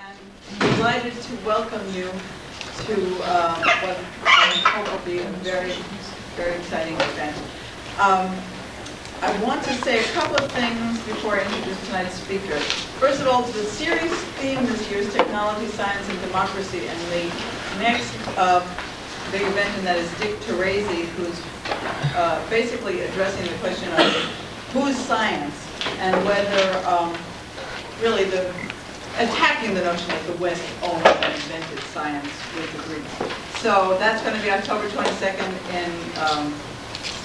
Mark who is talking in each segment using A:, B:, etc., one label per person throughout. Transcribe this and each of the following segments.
A: am delighted to welcome you to what I hope will be a very, very exciting event. I want to say a couple of things before I introduce tonight's speaker. First of all, the series theme this year is Technology, Science, and Democracy, and the next big event in that is Dick Teresi, who's basically addressing the question of who's science and whether really attacking the notion that the West owned and invented science with the Greeks. So that's going to be October 22nd in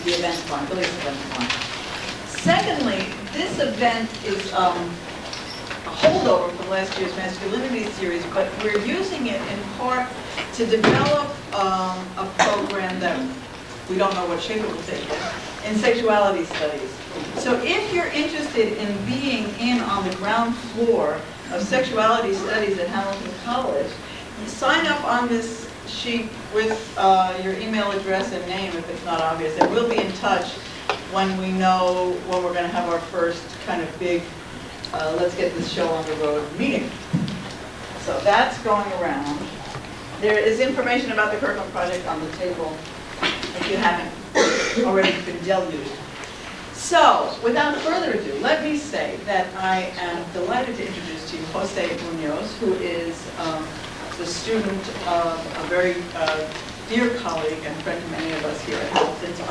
A: the event fund, the Least Event Fund. Secondly, this event is a holdover from last year's Masculinity series, but we're using it in part to develop a program that we don't know what shape it will take yet, in sexuality studies. So if you're interested in being in on the ground floor of sexuality studies at Hamilton College, sign up on this sheet with your email address and name if it's not obvious, and we'll be in touch when we know when we're going to have our first kind of big let's get this show on the road meeting. So that's going around. There is information about the Kirkland Project on the table if you haven't already been deluged. So, without further ado, let me say that I am delighted to introduce to you Jose Munoz, who is the student of a very dear colleague and friend to many of us here at Hamilton. So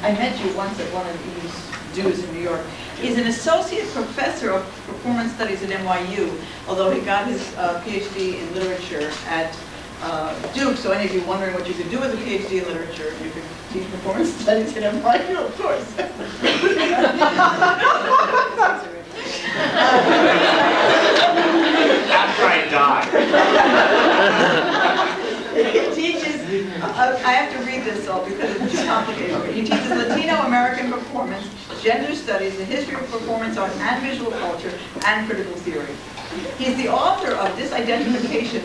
A: I met you once at one of these dues in New York. He's an associate professor of performance studies at NYU, although he got his PhD in literature at Duke. So any of you wondering what you could do with a PhD in literature, you could teach performance studies at NYU, of course.
B: After I die.
A: He teaches, I have to read this all because it's too complicated. He teaches Latino American performance, gender studies, the history of performance art and visual culture, and critical theory. He's the author of Disidentification,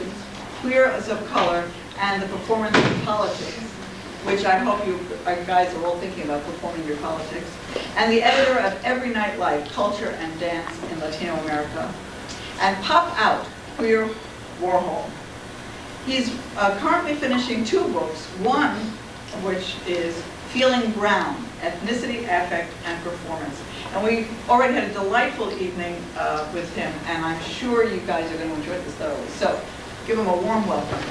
A: Queer as of Color, and the Performance of Politics, which I hope you guys are all thinking about performing your politics, and the editor of Every Night Life, Culture and Dance in Latino America, and Pop Out, Queer Warhol. He's currently finishing 2 books, one of which is Feeling Brown, Ethnicity, Affect, and Performance. And we already had a delightful evening with him, and I'm sure you guys are going to enjoy this thoroughly. So, give him a warm welcome.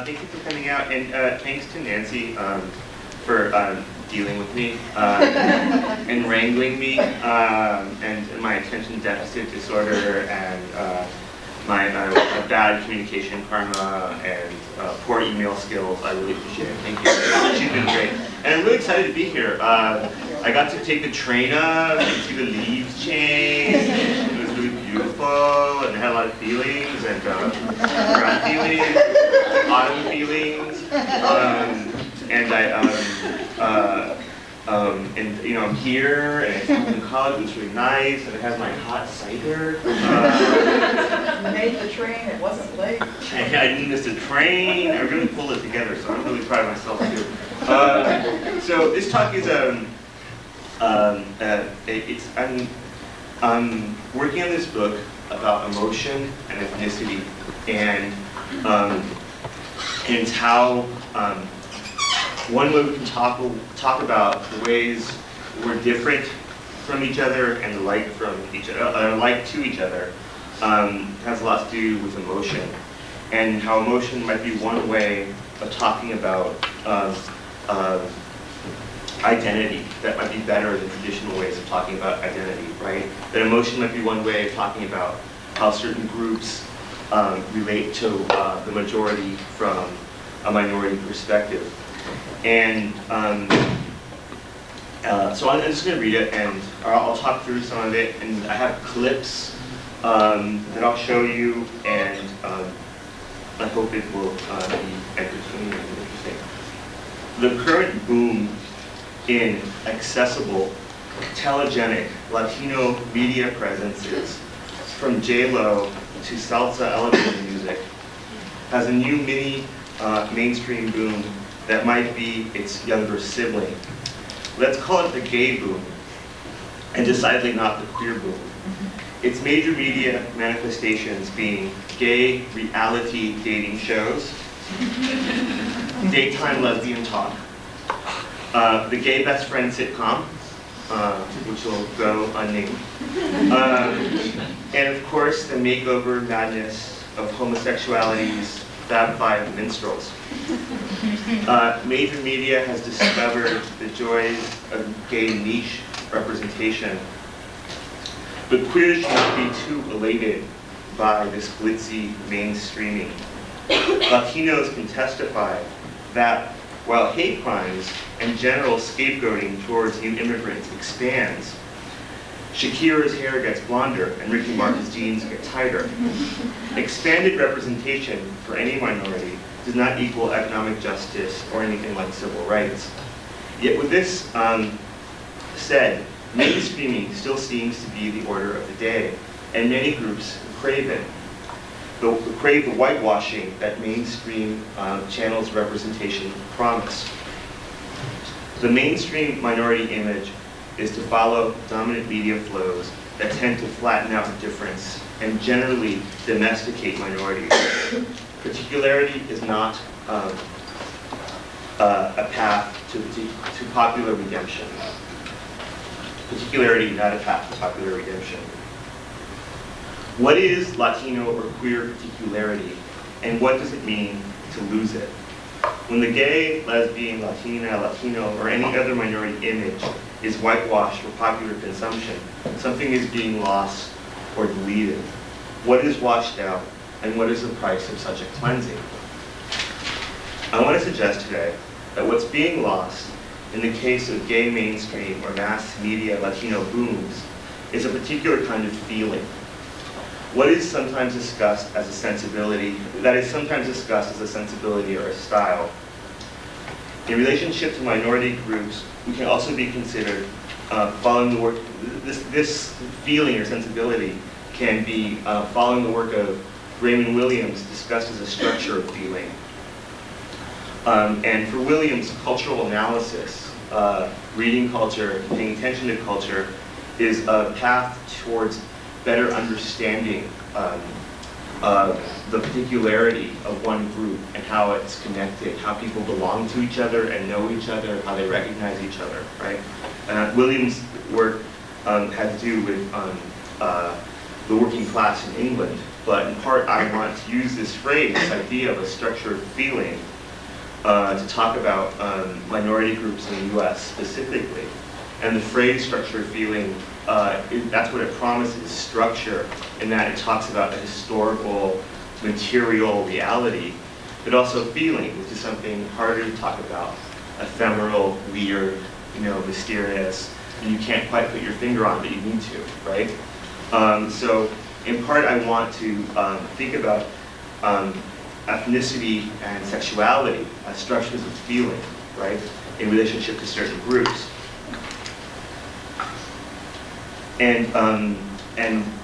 B: Thank you for coming out, and thanks to Nancy for dealing with me and wrangling me, and my attention deficit disorder, and my bad communication karma, and poor email skills. I really appreciate it. Thank you. She's been great. And I'm really excited to be here. I got to take the train up and see the leaves change. It was really beautiful, and I had a lot of feelings, and brown feelings, autumn feelings, and you know, I'm here, and it's in college, it's really nice, and it has my hot cider.
A: You made the train, it wasn't late.
B: I didn't miss a train. I really pulled it together, so I'm really proud of myself too. So this talk is I'm working on this book about emotion and ethnicity, and it's how one way we can talk about the ways we're different from each other and alike from each other, alike to each other, has a lot to do with emotion, and how emotion might be one way of talking about identity that might be better than traditional ways of talking about identity, right? That emotion might be one way of talking about how certain groups relate to the majority from a minority perspective. And so I'm just going to read it, and I'll talk through some of it, and I have clips that I'll show you, and I hope it will be entertaining and interesting. The current boom in accessible, telegenic Latino media presences, from J-Lo to salsa elevator music, has a new mini mainstream boom that might be its younger sibling. Let's call it the gay boom, and decidedly not the queer boom. Its major media manifestations being gay reality dating shows, daytime lesbian talk, the gay best friend sitcom, which will go unnamed, and of course the makeover madness of homosexuality's Fab Five minstrels. Major media has discovered the joys of gay niche representation, but queers should not be too elated by this glitzy mainstreaming. Latinos can testify that while hate crimes and general scapegoating towards new immigrants expands, Shakira's hair gets blonder and Ricky Martin's jeans get tighter. Expanded representation for any minority does not equal economic justice or anything like civil rights. Yet with this said, mainstreaming still seems to be the order of the day, and many groups crave it. Crave the whitewashing that mainstream channels representation promise. The mainstream minority image is to follow dominant media flows that tend to flatten out the difference and generally domesticate minorities. Particularity is not a path to popular redemption. Particularity, not a path to popular redemption. What is Latino or queer particularity, and what does it mean to lose it? When the gay, lesbian, Latina, Latino, or any other minority image is whitewashed for popular consumption, something is being lost or deleted. What is washed out, and what is the price of such a cleansing? I want to suggest today that what's being lost in the case of gay mainstream or mass media Latino booms is a particular kind of feeling. What is sometimes discussed as a sensibility, that is sometimes discussed as a sensibility or a style. In relationship to minority groups, we can also be considered following the work, this feeling or sensibility can be following the work of Raymond Williams, discussed as a structure of feeling. And for Williams, cultural analysis, reading culture, paying attention to culture, is a path towards better understanding the particularity of one group and how it's connected, how people belong to each other and know each other, how they recognize each other, right? Williams' work had to do with the working class in England, but in part I want to use this phrase, this idea of a structured feeling, to talk about minority groups in the US specifically. And the phrase structured feeling, that's what it promises, structure, in that it talks about a historical, material reality, but also feeling, which is something harder to talk about, ephemeral, weird, mysterious, and you can't quite put your finger on, but you need to, right? So in part I want to think about ethnicity and sexuality as structures of feeling, right, in relationship to certain groups. And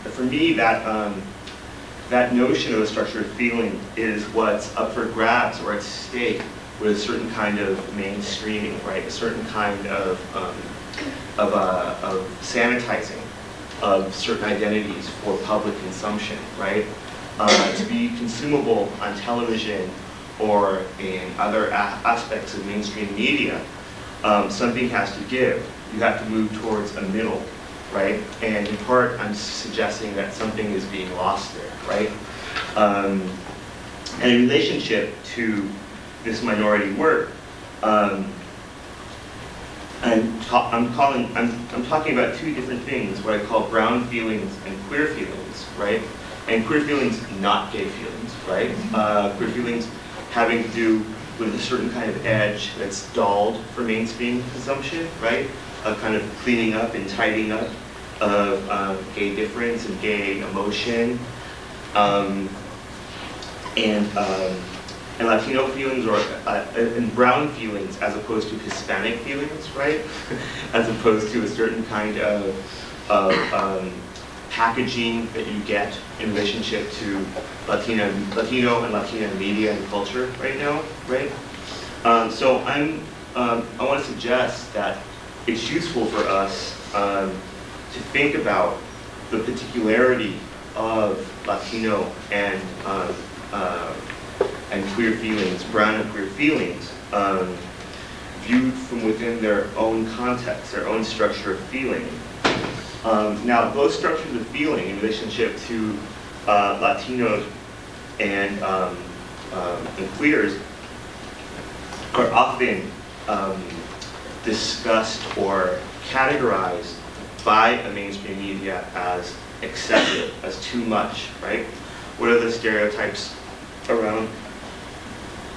B: for me, that notion of a structure of feeling is what's up for grabs or at stake with a certain kind of mainstreaming, right? A certain kind of sanitizing of certain identities for public consumption, right? To be consumable on television or in other aspects of mainstream media, something has to give. You have to move towards a middle, right? And in part, I'm suggesting that something is being lost there, right? And in relationship to this minority work, I'm talking about two different things, what I call brown feelings and queer feelings, right? And queer feelings, not gay feelings, right? Queer feelings having to do with a certain kind of edge that's dulled for mainstream consumption, right? A kind of cleaning up and tidying up of gay difference and gay emotion, and Latino feelings, or and brown feelings, as opposed to Hispanic feelings, right? As opposed to a certain kind of packaging that you get in relationship to Latino and Latina media and culture right now, right? So I want to suggest that it's useful for us to think about the particularity of Latino and queer feelings, brown and queer feelings, viewed from within their own context, their own structure of feeling. Now, those structures of feeling in relationship to Latinos and queers are often discussed or categorized by a mainstream media as excessive, as too much, right? What are the stereotypes around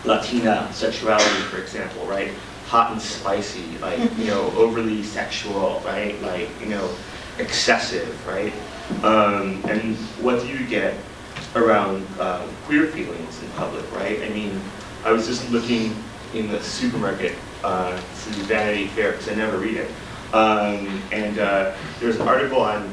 B: Latina sexuality, for example, right? Hot and spicy, like, you know, overly sexual, right? Like, you know, excessive, right? And what do you get around queer feelings in public, right? I mean, I was just looking in the supermarket to Vanity Fair, because I never read it. And there was an article on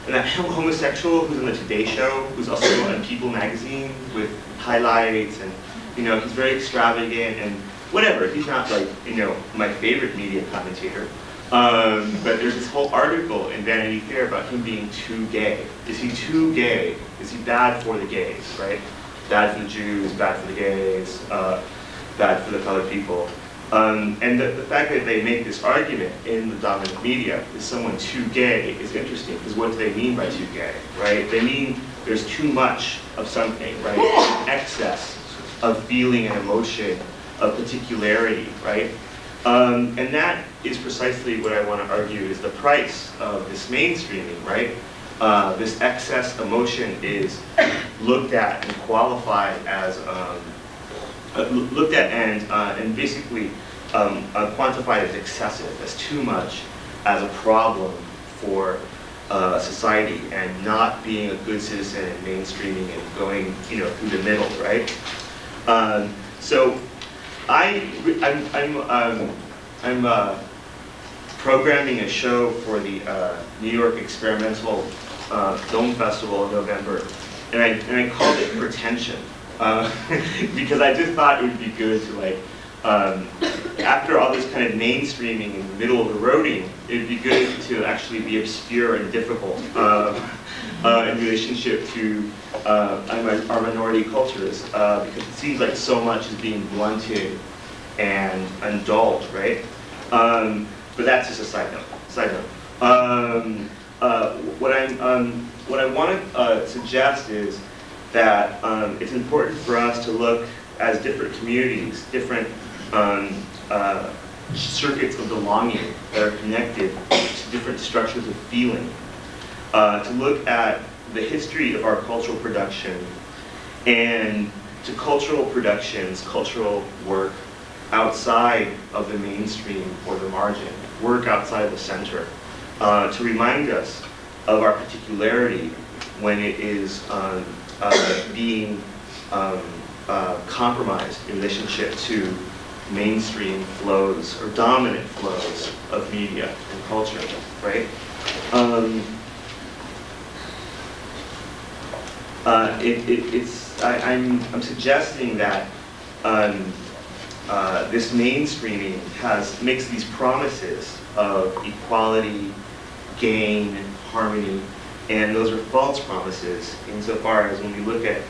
B: that homosexual who's on the Today Show, who's also on People magazine with highlights, and, you know, he's very extravagant and whatever. He's not, like, you know, my favorite media commentator. But there's this whole article in Vanity Fair about him being too gay. Is he too gay? Is he bad for the gays, right? Bad for the Jews, bad for the gays, bad for the colored people. And the fact that they make this argument in the dominant media, is someone too gay, is interesting, because what do they mean by too gay, right? They mean there's too much of something, right? Excess of feeling and emotion, of particularity, right? And that is precisely what I want to argue is the price of this mainstreaming, right? This excess emotion is looked at and qualified as, looked at and basically quantified as excessive, as too much, as a problem for society, and not being a good citizen and mainstreaming and going, you know, through the middle, right? So I'm programming a show for the New York Experimental Film Festival in November, and I called it Pretension, because I just thought it would be good to, like, after all this kind of mainstreaming in the middle of the roading, it would be good to actually be obscure and difficult in relationship to our minority cultures, because it seems like so much is being blunted and indulged, right? But that's just a side note. What I want to suggest is that it's important for us to look as different communities, different circuits of belonging that are connected to different structures of feeling, to look at the history of our cultural production and to cultural productions, cultural work outside of the mainstream or the margin, work outside of the center, to remind us of our particularity when it is being compromised in relationship to mainstream flows or dominant flows of media and culture, right? I'm suggesting that this mainstreaming makes these promises of equality, gain, harmony, and those are false promises insofar as when we look at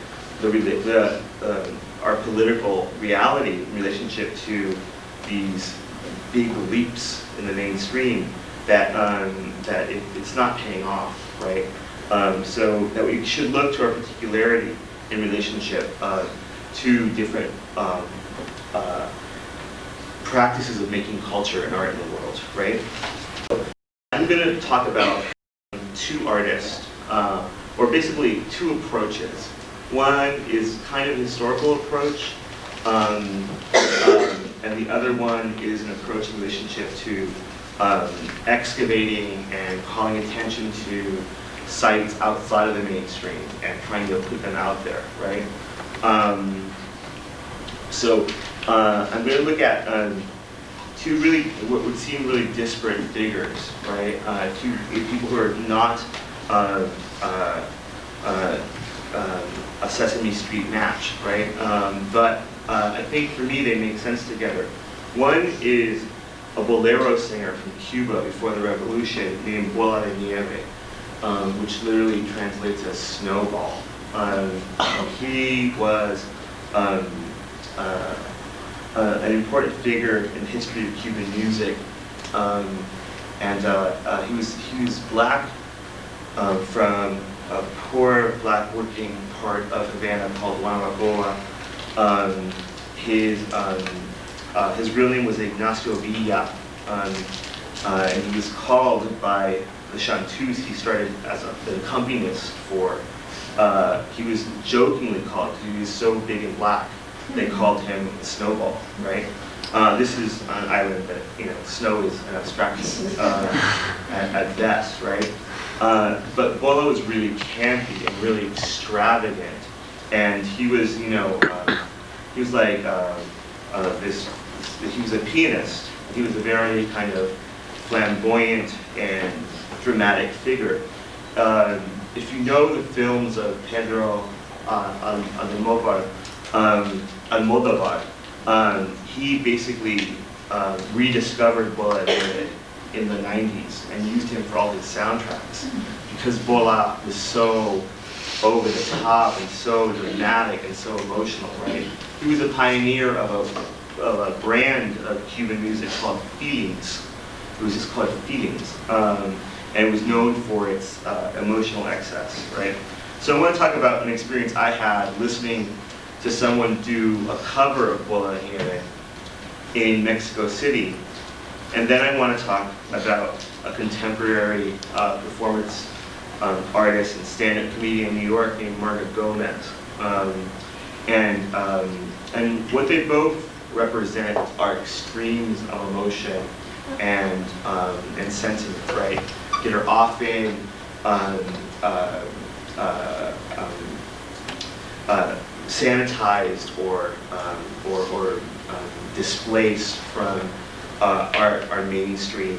B: our political reality in relationship to these big leaps in the mainstream, that it's not paying off, right? So that we should look to our particularity in relationship to different practices of making culture and art in the world, right? I'm going to talk about two artists, or basically two approaches. One is kind of a historical approach, and the other one is an approach in relationship to excavating and calling attention to sites outside of the mainstream and trying to put them out there, right? So I'm going to look at two really, what would seem really disparate figures, right? Two people who are not a Sesame Street match, right? But I think for me they make sense together. One is a Bolero singer from Cuba before the revolution named Bola de Nieve, which literally translates as snowball. He was an important figure in the history of Cuban music, and he was black from a poor black working part of Havana called Guanabacoa. His real name was Ignacio Villa, and he was called by the chanteuse he started as an accompanist for. He was jokingly called, because he was so big and black, they called him Snowball, right? This is an island that, snow is an abstraction at best, right? But Bolo was really campy and really extravagant, and he was, he was like he was a pianist. He was a very kind of flamboyant and dramatic figure. If you know the films of Pedro Almodovar, he basically rediscovered Bola in the 90s and used him for all his soundtracks, because Bola was so over the top and so dramatic and so emotional, right? He was a pioneer of a brand of Cuban music called Feelings. It was just called Feelings, and it was known for its emotional excess, right? So I want to talk about an experience I had listening to someone do a cover of Bola de Nieve in Mexico City. And then I want to talk about a contemporary performance artist and stand-up comedian in New York named Marga Gomez. And what they both represent are extremes of emotion and sentiment, right? That are often sanitized or displaced from our mainstream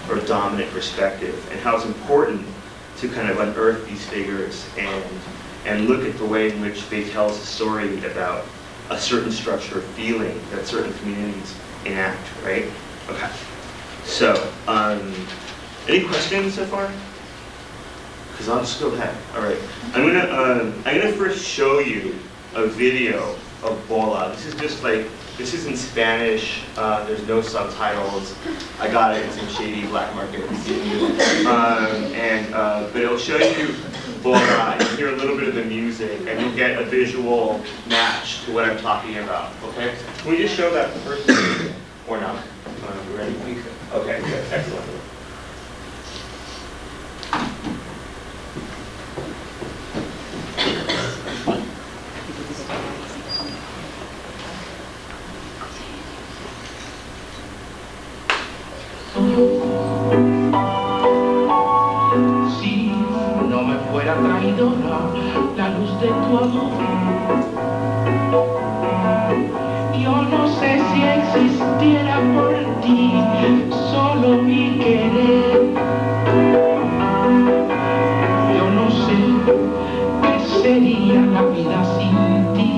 B: or dominant perspective, and how it's important to kind of unearth these figures and look at the way in which they tell us a story about a certain structure of feeling that certain communities enact, right? Okay. So, any questions so far? Because I'll just go ahead. All right. I'm gonna first show you a video of Bola. This is just like, this is in Spanish. There's no subtitles. I got it in some shady black market. But it'll show you Bola. You'll hear a little bit of the music, and you'll get a visual match to what I'm talking about. Okay? Can we just show that first, or not? You ready? Okay. Good. Excellent.
C: Si no me fuera traidora la luz de tu amor, yo no sé si existiera por ti solo mi querer. Yo no sé qué sería la vida sin ti.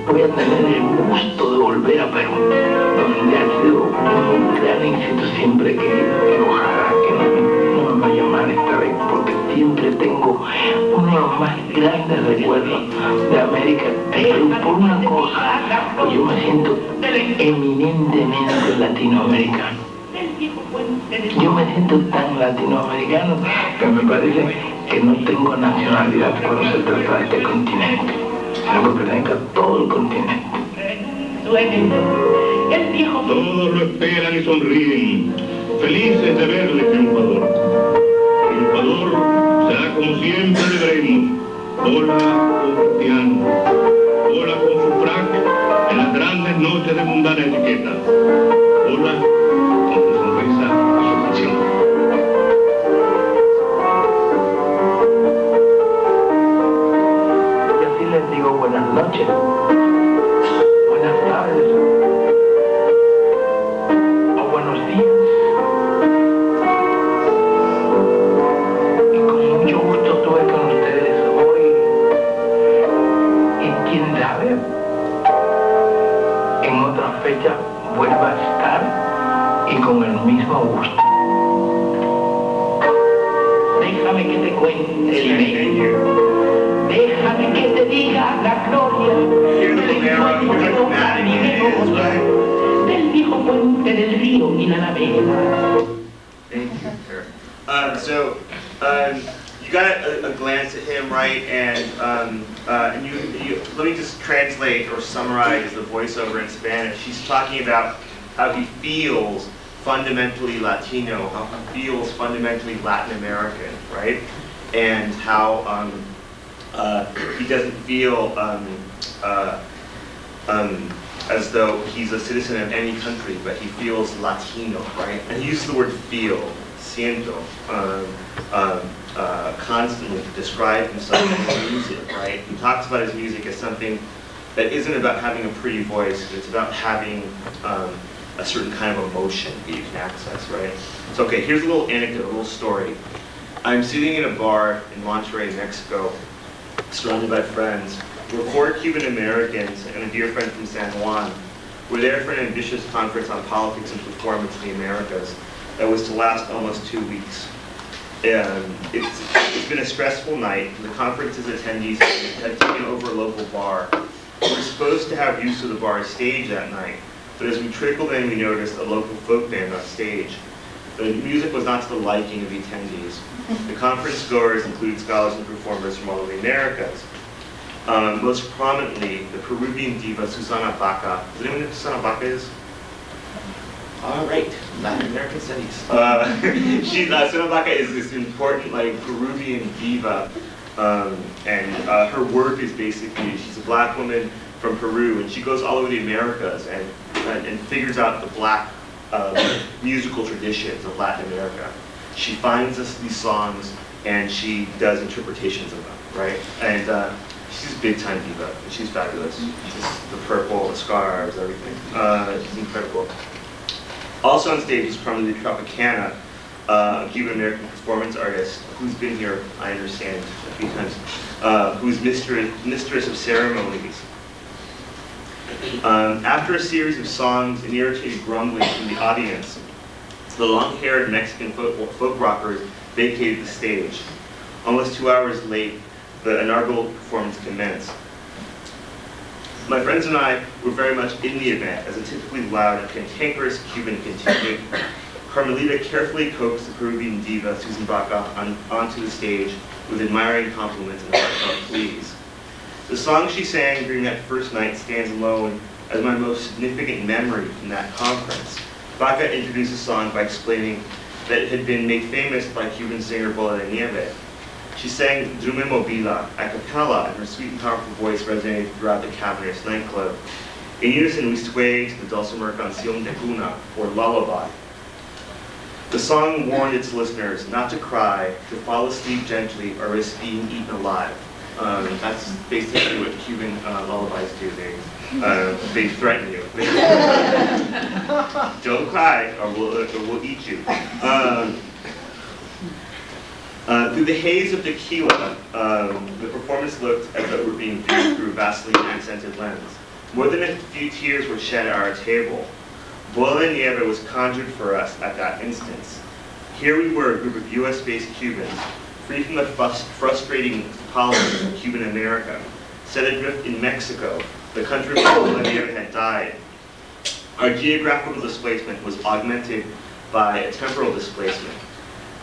C: Voy a tener el gusto de volver a Perú, donde ha sido un gran éxito siempre que ojalá que no me vaya mal esta vez, porque siempre tengo uno de los más grandes recuerdos de América, de Perú, por una cosa, que yo me siento eminentemente latinoamericano. Yo me siento tan latinoamericano que me parece que no tengo nacionalidad cuando se trata de este continente, sino que pertenezco a todo el continente. Todos lo esperan y sonríen, felices de verle triunfador. Triunfador será como siempre le veremos, Bola con su piano, Bola con su frac en las grandes noches de mundana etiqueta, Bola con su sonrisa y su pasión. Y así les digo buenas noches. Buenas tardes o buenos días, y con mucho gusto estuve con ustedes hoy, y quién sabe, otra fecha vuelva a estar y con el mismo gusto. Déjame que te cuente el invento. Déjame que te diga la gloria del ensueño que toca mi memoria, del viejo puente del río y la alameda.
B: Thank you, Karen. You got a glance at him, right? And you let me just translate or summarize the voiceover in Spanish. He's talking about how he feels fundamentally Latino, how he feels fundamentally Latin American, right? And how he doesn't feel as though he's a citizen of any country, but he feels Latino, right? And he uses the word feel, siento, constantly to describe himself in his music, right? He talks about his music as something that isn't about having a pretty voice, it's about having a certain kind of emotion that you can access, right? So, okay, here's a little anecdote, a little story. I'm sitting in a bar in Monterrey, Mexico, surrounded by friends. We're 4 Cuban Americans and a dear friend from San Juan. We're there for an ambitious conference on politics and performance in the Americas that was to last almost 2 weeks. It's been a stressful night. The conference's attendees had taken over a local bar. We were supposed to have use of the bar's stage that night, but as we trickled in, we noticed a local folk band on stage. The music was not to the liking of the attendees. The conference goers included scholars and performers from all over the Americas. Most prominently, the Peruvian diva Susana Baca. Does anyone know who Susana Baca is? All right, Latin American studies. Susana Baca is this important, Peruvian diva, and her work is basically, she's a black woman from Peru, and she goes all over the Americas and figures out the black musical traditions of Latin America. She finds us these songs, and she does interpretations of them, right? And she's a big-time diva, and she's fabulous. Just the purple, the scarves, everything. She's incredible. Also on stage is prominently Tropicana, a Cuban-American performance artist who's been here, I understand, a few times, who's mistress of ceremonies. After a series of songs and irritated grumbling from the audience, the long-haired Mexican folk rockers vacated the stage. Almost 2 hours late, the inaugural performance commenced. My friends and I were very much in the event as a typically loud and cantankerous Cuban contingent. Carmelita carefully coaxed the Peruvian diva Susan Baca onto the stage with admiring compliments and heartfelt pleas. The song she sang during that first night stands alone as my most significant memory from that conference. Baca introduced the song by explaining that it had been made famous by Cuban singer Bolero. She sang Drume Mobila a cappella, and her sweet and powerful voice resonated throughout the cavernous nightclub. In unison, we swayed to the dulcimer canción de cuna, or lullaby. The song warned its listeners not to cry, to fall asleep gently, or risk being eaten alive. That's basically what Cuban lullabies do. They threaten you. Don't cry, or we'll eat you. Through the haze of tequila, the performance looked as though it were being viewed through a Vaseline-accented lens. More than a few tears were shed at our table. Bola de Nieve was conjured for us at that instance. Here we were, a group of US-based Cubans, free from the frustrating politics of Cuban America, set adrift in Mexico, the country where Bola de Nieve had died. Our geographical displacement was augmented by a temporal displacement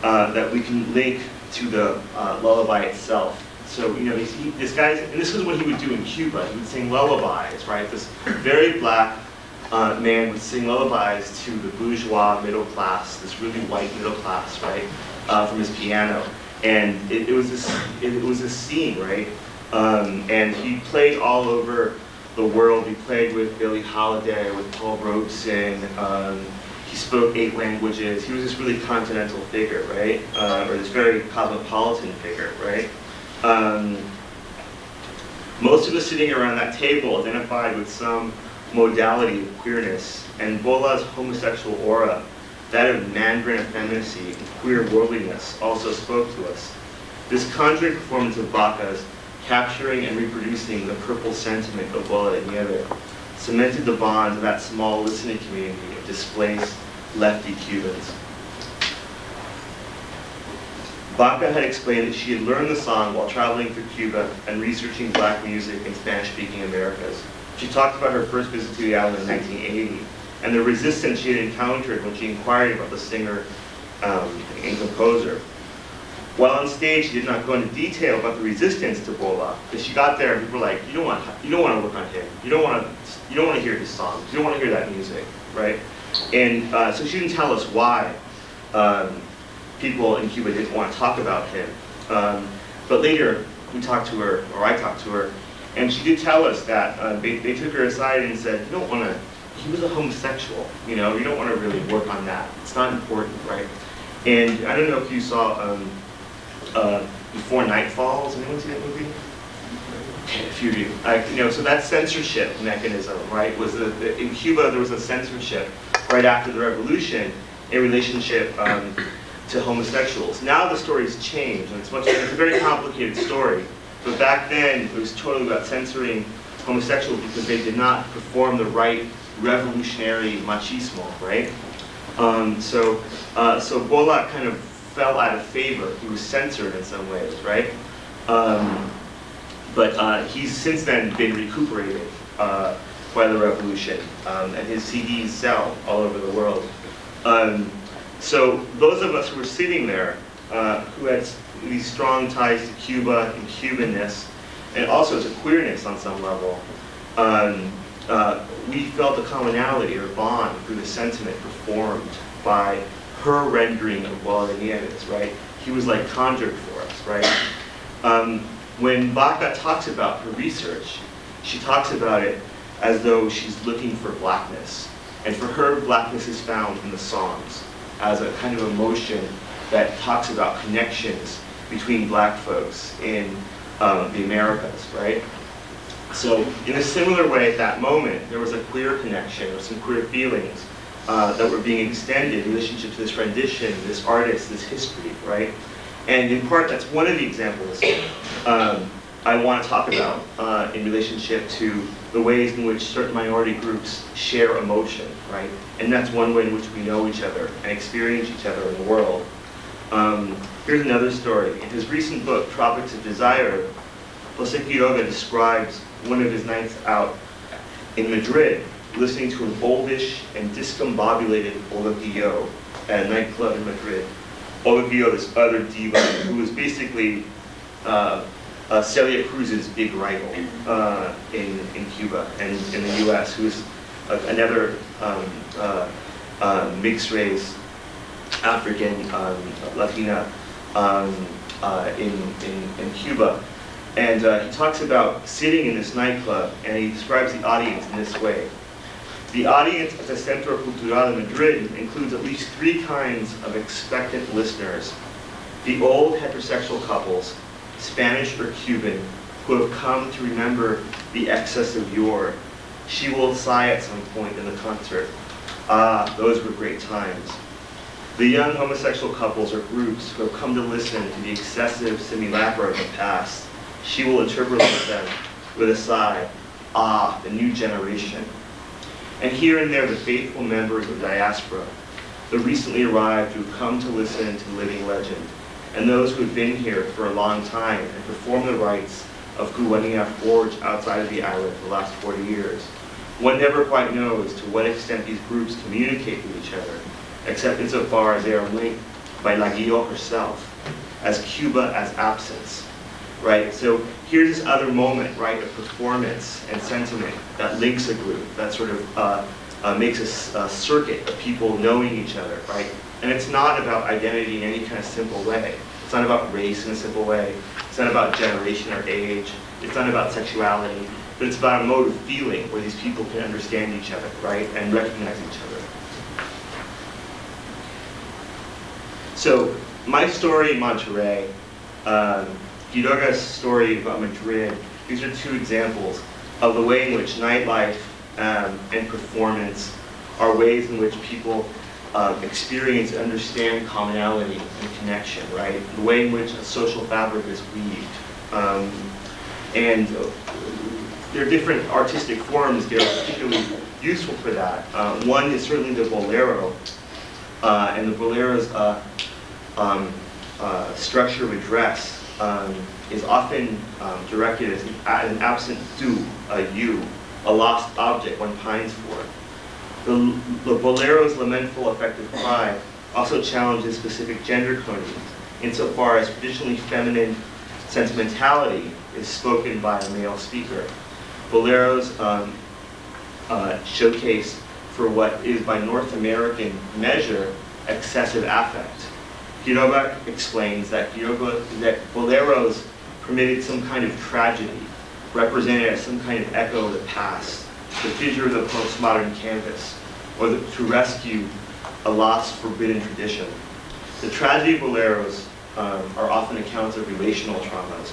B: that we can link to the lullaby itself. So, this guy's, and this is what he would do in Cuba. He would sing lullabies, right? This very black man would sing lullabies to the bourgeois middle class, this really white middle class, right? From his piano. And it was this scene, right? And he played all over the world. He played with Billie Holiday, with Paul Robeson. He spoke 8 languages. He was this really continental figure, right? Or this very cosmopolitan figure, right? Most of us sitting around that table identified with some modality of queerness, and Bola's homosexual aura, that of mandarin effeminacy and queer worldliness, also spoke to us. This conjured performance of Baca's, capturing and reproducing the purple sentiment of Bola de Nieve, cemented the bonds of that small listening community of displaced lefty Cubans. Baca had explained that she had learned the song while traveling through Cuba and researching black music in Spanish-speaking Americas. She talked about her first visit to the island in 1980 and the resistance she had encountered when she inquired about the singer and composer. While on stage, she did not go into detail about the resistance to Bola, because she got there and people were like, you don't want to work on him. You don't want to hear his songs. You don't want to hear that music, right? And so she didn't tell us why people in Cuba didn't want to talk about him. But later, we talked to her, or I talked to her, and she did tell us that they took her aside and said, you don't want to, he was a homosexual, you don't want to really work on that. It's not important, right? And I don't know if you saw Before Night Falls. Anyone see that movie? A few of you. So that censorship mechanism, right, was in Cuba there was a censorship right after the revolution in relationship to homosexuals. Now the story's changed, and it's a very complicated story. But back then it was totally about censoring homosexuals because they did not perform the right revolutionary machismo, right? So Bola kind of fell out of favor. He was censored in some ways, right? But he's since then been recuperated by the revolution, and his CDs sell all over the world. So those of us who were sitting there, who had these strong ties to Cuba and Cubanness, and also to queerness on some level, we felt a commonality or bond through the sentiment performed by her rendering of Guadalanians, right? He was like conjured for us, right? When Baca talks about her research, she talks about it as though she's looking for blackness. And for her, blackness is found in the songs as a kind of emotion that talks about connections between black folks in the Americas, right? So in a similar way at that moment, there was a queer connection, or some queer feelings that were being extended in relationship to this rendition, this artist, this history, right? And in part, that's one of the examples I want to talk about in relationship to the ways in which certain minority groups share emotion, right? And that's one way in which we know each other and experience each other in the world. Here's another story. In his recent book, Tropics of Desire, Jose Quiroga describes one of his nights out in Madrid, listening to an oldish and discombobulated Olga Guillot at a nightclub in Madrid. Olga Guillot, this other diva, who was basically Celia Cruz's big rival in Cuba and in the US, who was another mixed race African Latina in Cuba. And he talks about sitting in this nightclub, and he describes the audience in this way. The audience at the Centro Cultural de Madrid includes at least 3 kinds of expectant listeners. The old heterosexual couples, Spanish or Cuban, who have come to remember the excess of yore. She will sigh at some point in the concert. Ah, those were great times. The young homosexual couples or groups who have come to listen to the excessive simulacra of the past. She will interpolate them with a sigh. Ah, the new generation. And here and there, the faithful members of diaspora, the recently arrived who have come to listen to the living legend, and those who have been here for a long time and performed the rites of Cubanía forged outside of the island for the last 40 years. One never quite knows to what extent these groups communicate with each other, except insofar as they are linked by La Guillot herself, as Cuba as absence, right? So here's this other moment, right, of performance and sentiment that links a group, that sort of makes a circuit of people knowing each other, right? And it's not about identity in any kind of simple way. It's not about race in a simple way. It's not about generation or age. It's not about sexuality. But it's about a mode of feeling where these people can understand each other, right, and recognize each other. So my story in Monterrey, Quiroga's story about Madrid, these are 2 examples of the way in which nightlife and performance are ways in which people experience and understand commonality and connection, right? The way in which a social fabric is weaved. And there are different artistic forms that are particularly useful for that. One is certainly the Bolero, and the Bolero's structure of address is often directed as an absent tu, a you, a lost object one pines for. The Bolero's lamentful affective cry also challenges specific gender coding, insofar as traditionally feminine sentimentality is spoken by a male speaker. Boleros showcase for what is by North American measure excessive affect. Quiroga explains that boleros permitted some kind of tragedy, represented as some kind of echo of the past, the figure of the postmodern canvas, or to rescue a lost, forbidden tradition. The tragedy of boleros are often accounts of relational traumas,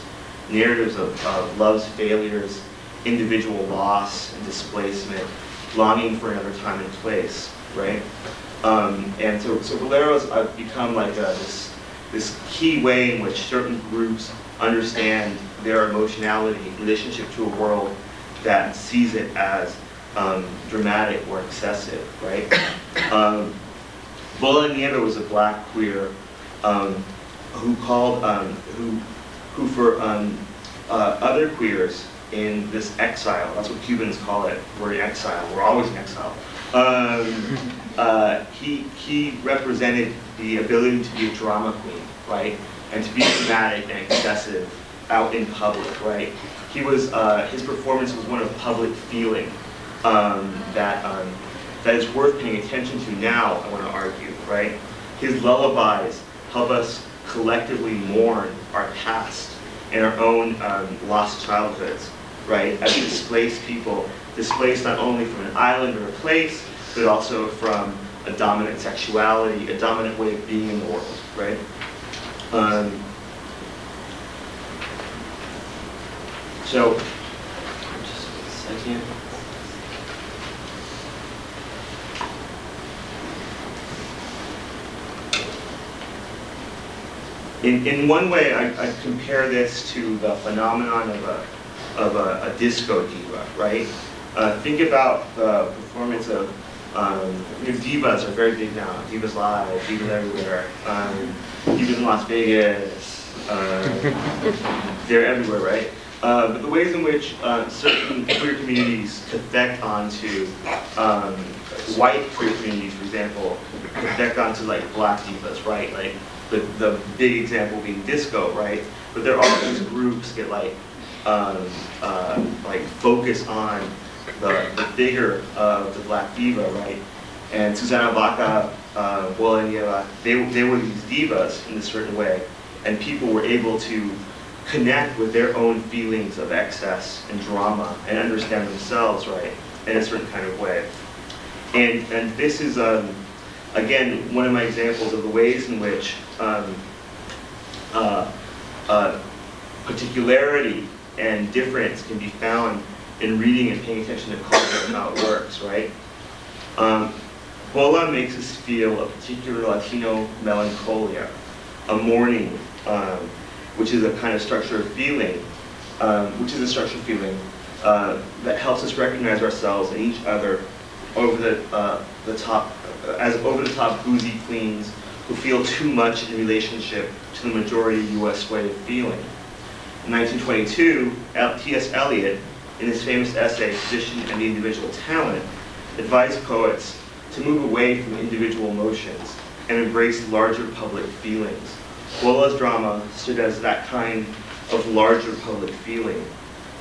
B: narratives of love's failures, individual loss and displacement, longing for another time and place, right? And so boleros have become like this key way in which certain groups understand their emotionality in relationship to a world that sees it as dramatic or excessive, right? Bola Nieva was a black queer who called, who for other queers in this exile, that's what Cubans call it, we're in exile, we're always in exile. He represented the ability to be a drama queen, right? And to be dramatic and excessive out in public, right? He was, his performance was one of public feeling that is worth paying attention to now, I want to argue, right? His lullabies help us collectively mourn our past and our own lost childhoods, right? As displaced people, displaced not only from an island or a place, but also from a dominant sexuality, a dominant way of being in the world, right? So, just a second. In one way, I compare this to the phenomenon of a disco diva, right? Think about the performance of divas are very big now. Divas Live, Divas Everywhere, Divas in Las Vegas. They're everywhere, right? But the ways in which certain queer communities affect onto white queer communities, for example, affect onto like black divas, right? Like the big example being disco, right? But there are all these groups that like focus on the figure of the black diva, right? And Susana Vaca, Bola Nieva, they were these divas in a certain way, and people were able to connect with their own feelings of excess and drama and understand themselves, right, in a certain kind of way. And this is, again, one of my examples of the ways in which particularity and difference can be found in reading and paying attention to culture and how it works, right? Bola makes us feel a particular Latino melancholia, a mourning, which is a kind of structure of feeling, that helps us recognize ourselves and each other over the top, as over-the-top boozy queens who feel too much in relationship to the majority U.S. way of feeling. In 1922, T.S. Eliot, in his famous essay, Tradition and the Individual Talent, advised poets to move away from individual emotions and embrace larger public feelings. Bola's drama stood as that kind of larger public feeling.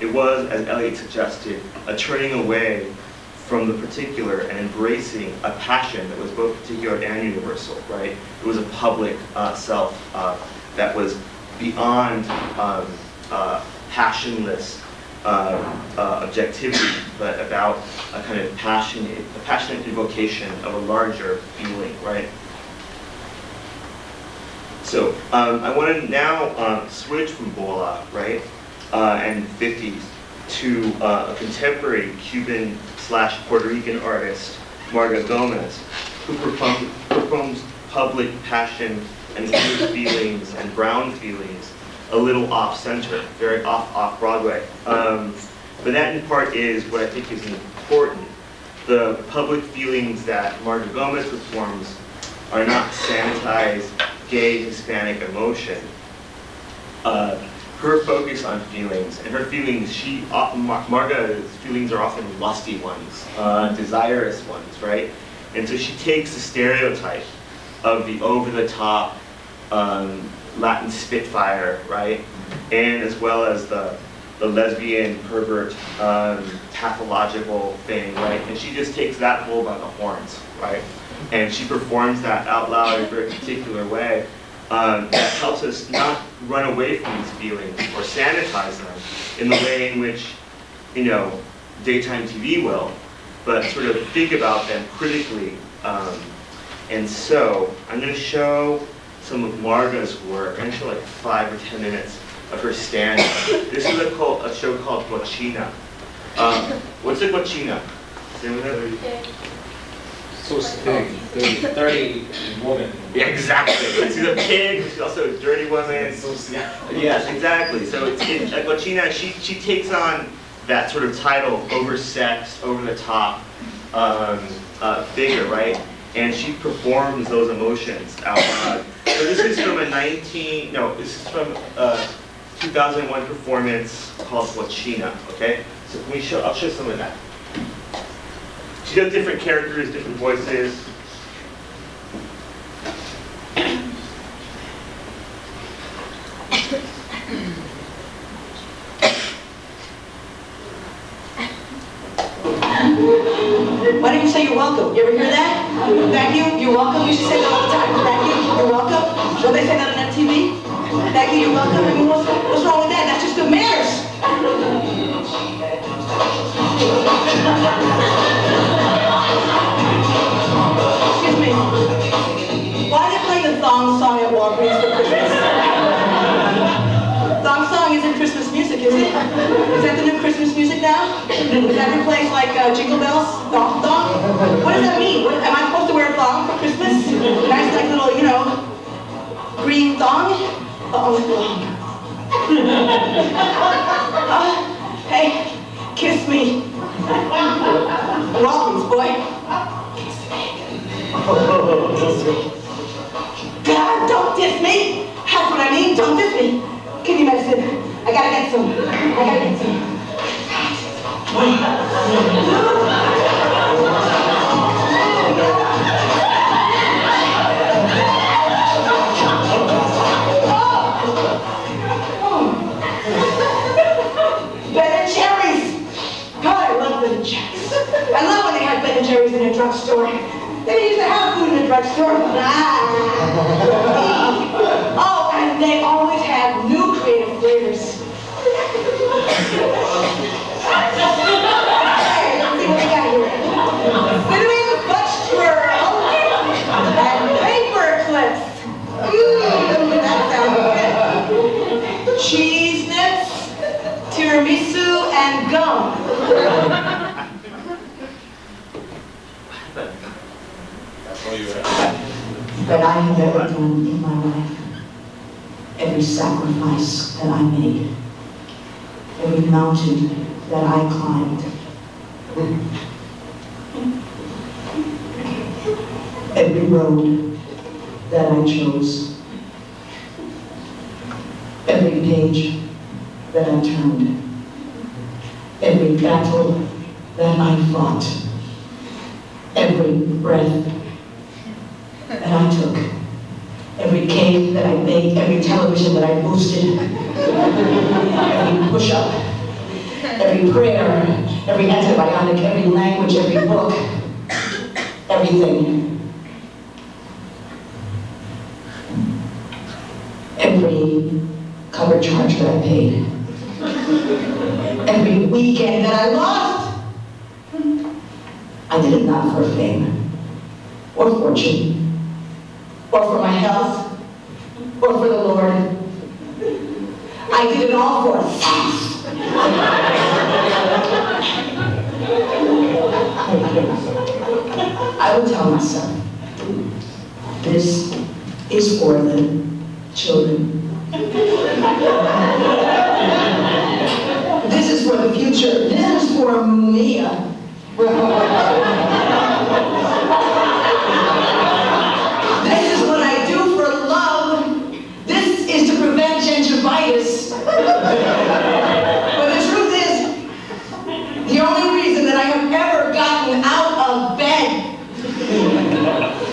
B: It was, as Eliot suggested, a turning away from the particular and embracing a passion that was both particular and universal, right? It was a public self that was beyond passionless objectivity, but about a kind of passionate invocation of a larger feeling, right? So I want to now switch from Bola, right, and 50s to a contemporary Cuban/Puerto Rican artist, Marga Gomez, who performs public passion and queer feelings and brown feelings a little off-center, very off-Broadway. But that in part is what I think is important. The public feelings that Marga Gomez performs are not sanitized gay Hispanic emotion. Her focus on feelings, and her feelings, Marga's feelings are often lusty ones, desirous ones, right? And so she takes the stereotype of the over-the-top Latin spitfire, right? And as well as the lesbian pervert pathological thing, right? And she just takes that bull by the horns, right? And she performs that out loud in a very particular way that helps us not run away from these feelings or sanitize them in the way in which, you know, daytime TV will, but sort of think about them critically. And so I'm going to show some of Marga's work. I'm going to show like 5 or 10 minutes of her stand-up. This is a show called Cochina. What's a cochina?
D: So pig, dirty woman.
B: Yeah, exactly. She's a pig, she's also a dirty woman. Yes, exactly. So a cochina, she takes on that sort of title, oversexed, over the top figure, right? And she performs those emotions out loud. So this is from this is from 2001 performance called Cochina, okay? So I'll show some of that. She does different characters, different voices.
E: Why don't you say you're welcome? You ever hear that? Thank you, you're welcome. You should say that all the time. Thank you, you're welcome. Don't they say that on TV? Thank you, you're welcome. I mean, what's wrong with that? That's just good manners. Excuse me. Why are they playing the thong song at Walgreens for Christmas? Thong song isn't Christmas music, is it? Is that the new Christmas music now? Is that replaced like Jingle Bells? Thong thong? What does that mean? Am I supposed to wear a thong for Christmas? Nice like little, you know, green thong? Hey, kiss me. Walgreens, boy. Kiss me. God, don't diss me. That's what I mean. Don't diss me. Give me medicine. I gotta get some. Ben and Jerry's. God, I love Ben and Jerry's. I love when they have Ben and Jerry's in a drugstore. They used to have food in a drugstore. Oh, and they always have new creative flavors. Hey, let's see what we got here. Cinnamon Butch Twirl and paper clips. That sounds good. Cheese nuts, tiramisu, and gum.
F: That I have ever done in my life, every sacrifice that I made, every mountain that I climbed, every road that I chose, every page that I turned, every battle that I fought, every breath that I took, every cake that I baked, every television that I boosted, every push-up, every prayer, every antibiotic, every language, every book, everything. Every cover charge that I paid, every weekend that I lost. I did it not for fame, or fortune, or for my health, or for the Lord. I did it all for sex. I would tell myself, this is for the children. This is for the future. for Mia. This is what I do for love. This is to prevent gingivitis. But the truth is, the only reason that I have ever gotten out of bed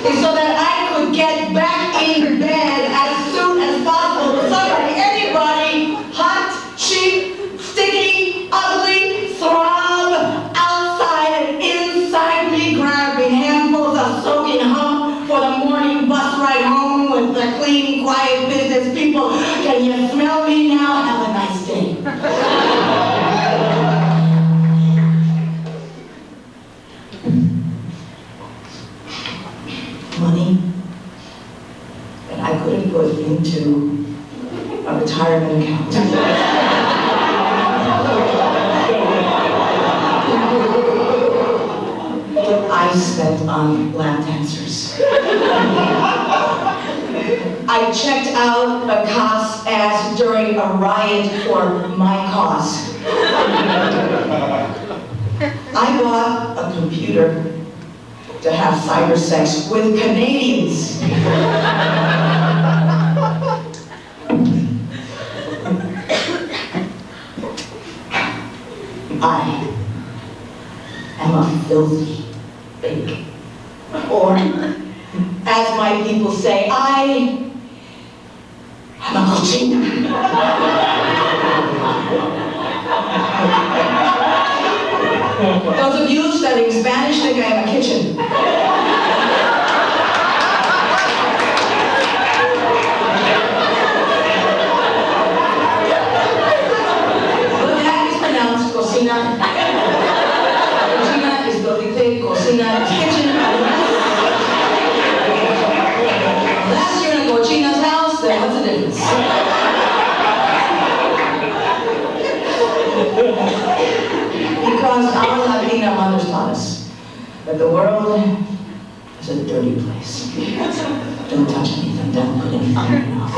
F: is so that I could get back in bed as soon as possible with somebody, anybody, hot, cheap, sticky, ugly, throb, outside and inside me, grabbing handfuls of soaking hump for the morning bus ride home with the clean, quiet business people. Can you smell me now? Have a nice day. Money that I could have put into a retirement account. I spent on lap dancers. I checked out a cop's ass during a riot for my cause. I bought a computer to have cyber sex with Canadians. I am a filthy pig. Or, as my people say, I am a cochina. Those of you studying Spanish think I am a kitchen. But that is pronounced cocina. Cocina is filthy pig, cocina is kitchen. Unless you're in a cochina's house, then what's the difference? Because our Latina mothers taught us that the world is a dirty place. Don't touch anything, don't put anything in your mouth.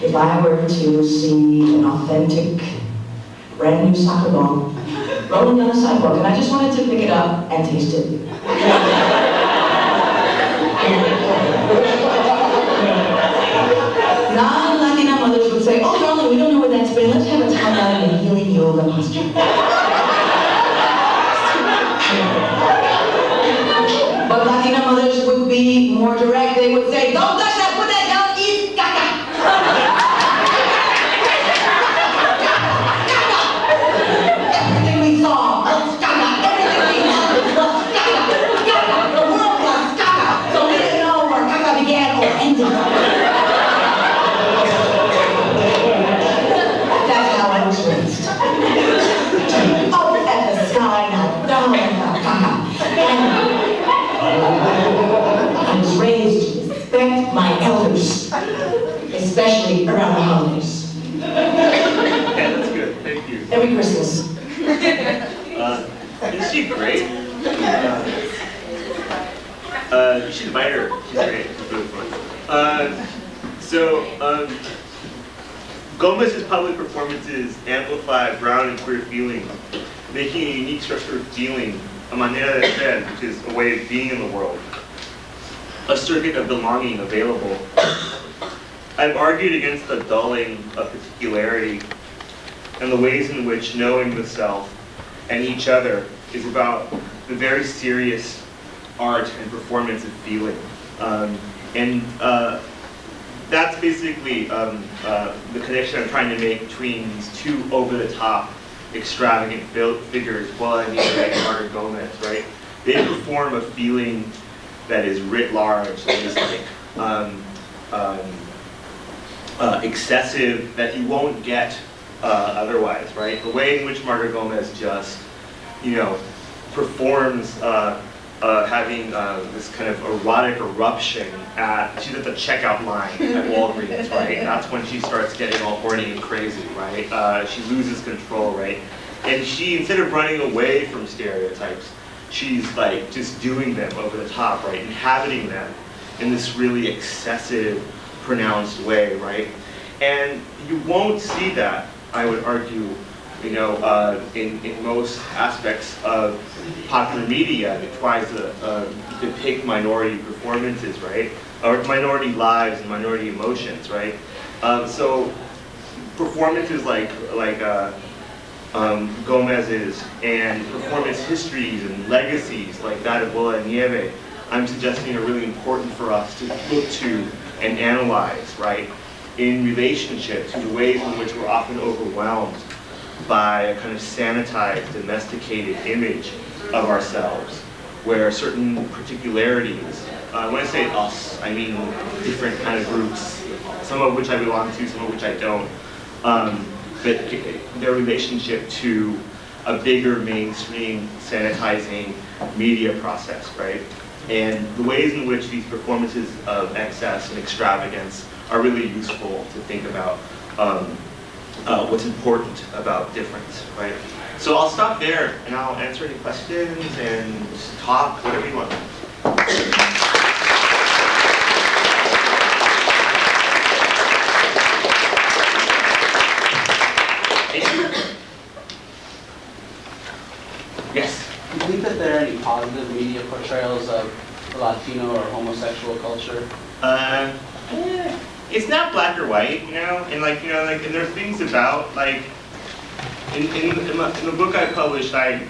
F: If I were to see an authentic, brand new soccer ball rolling down the sidewalk, and I just wanted to pick it up and taste it. Non-Latina mothers would say, oh darling, we don't know where that's been. Let's have a time out in a healing yoga posture. But Latina mothers would be more direct. They would say, don't touch that, put that down, eat caca. Everything we saw was caca. Everything we had was caca. Caca. The world was caca. So we didn't know where caca began or ended. That's how I was raised. Up at the sky, not down at the caca. I was raised to respect my elders, especially around the holidays.
B: Yeah, that's good. Thank you.
F: Every Christmas.
B: Isn't she great? You should invite her. She's great. She's really fun. Gomez's public performances amplify brown and queer feelings, making a unique structure of dealing, a manera de ser, which is a way of being in the world, a circuit of belonging available. I've argued against the dulling of particularity and the ways in which knowing the self and each other is about the very serious art and performance of feeling. That's basically the connection I'm trying to make between these two over-the-top, extravagant figures, Bolero and Marga Gomez, right? They perform a feeling that is writ large, that is like excessive, that you won't get otherwise, right? The way in which Marga Gomez just, performs having this kind of erotic eruption she's at the checkout line at Walgreens, right? That's when she starts getting all horny and crazy, right? She loses control, right? And she, instead of running away from stereotypes, she's like just doing them over the top, right? Inhabiting them in this really excessive, pronounced way, right? And you won't see that, I would argue, in most aspects of popular media that tries to depict minority performances, right? Or minority lives and minority emotions, right? So performances like Gomez's and performance histories and legacies like that of Bola de Nieve, I'm suggesting are really important for us to look to and analyze, right? In relationship to the ways in which we're often overwhelmed by a kind of sanitized, domesticated image of ourselves, where certain particularities, when I say us, I mean different kind of groups, some of which I belong to, some of which I don't, but their relationship to a bigger mainstream sanitizing media process, right? And the ways in which these performances of excess and extravagance are really useful to think about what's important about difference, right? So I'll stop there and I'll answer any questions and just talk, whatever you want. Yes?
G: Do you think that there are any positive media portrayals of Latino or homosexual culture?
B: It's not black or white, and and there are things about, like, in the book I published, I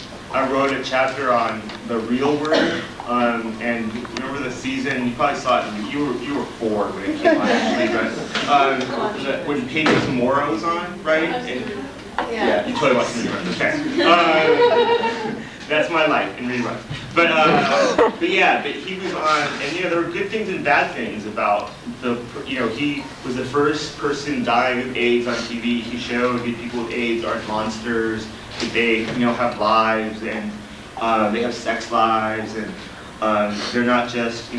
B: wrote a chapter on the real word, and remember the season, you probably saw it, you were 4 when it came on, actually, but when Pedro's Mora was on, right? And, yeah, you totally watched the reruns, okay. That's my life in reruns. But he was on, and there were good things and bad things about he was the first person dying of AIDS on TV. He showed that people with AIDS aren't monsters, that they have lives, and they have sex lives, and they're not just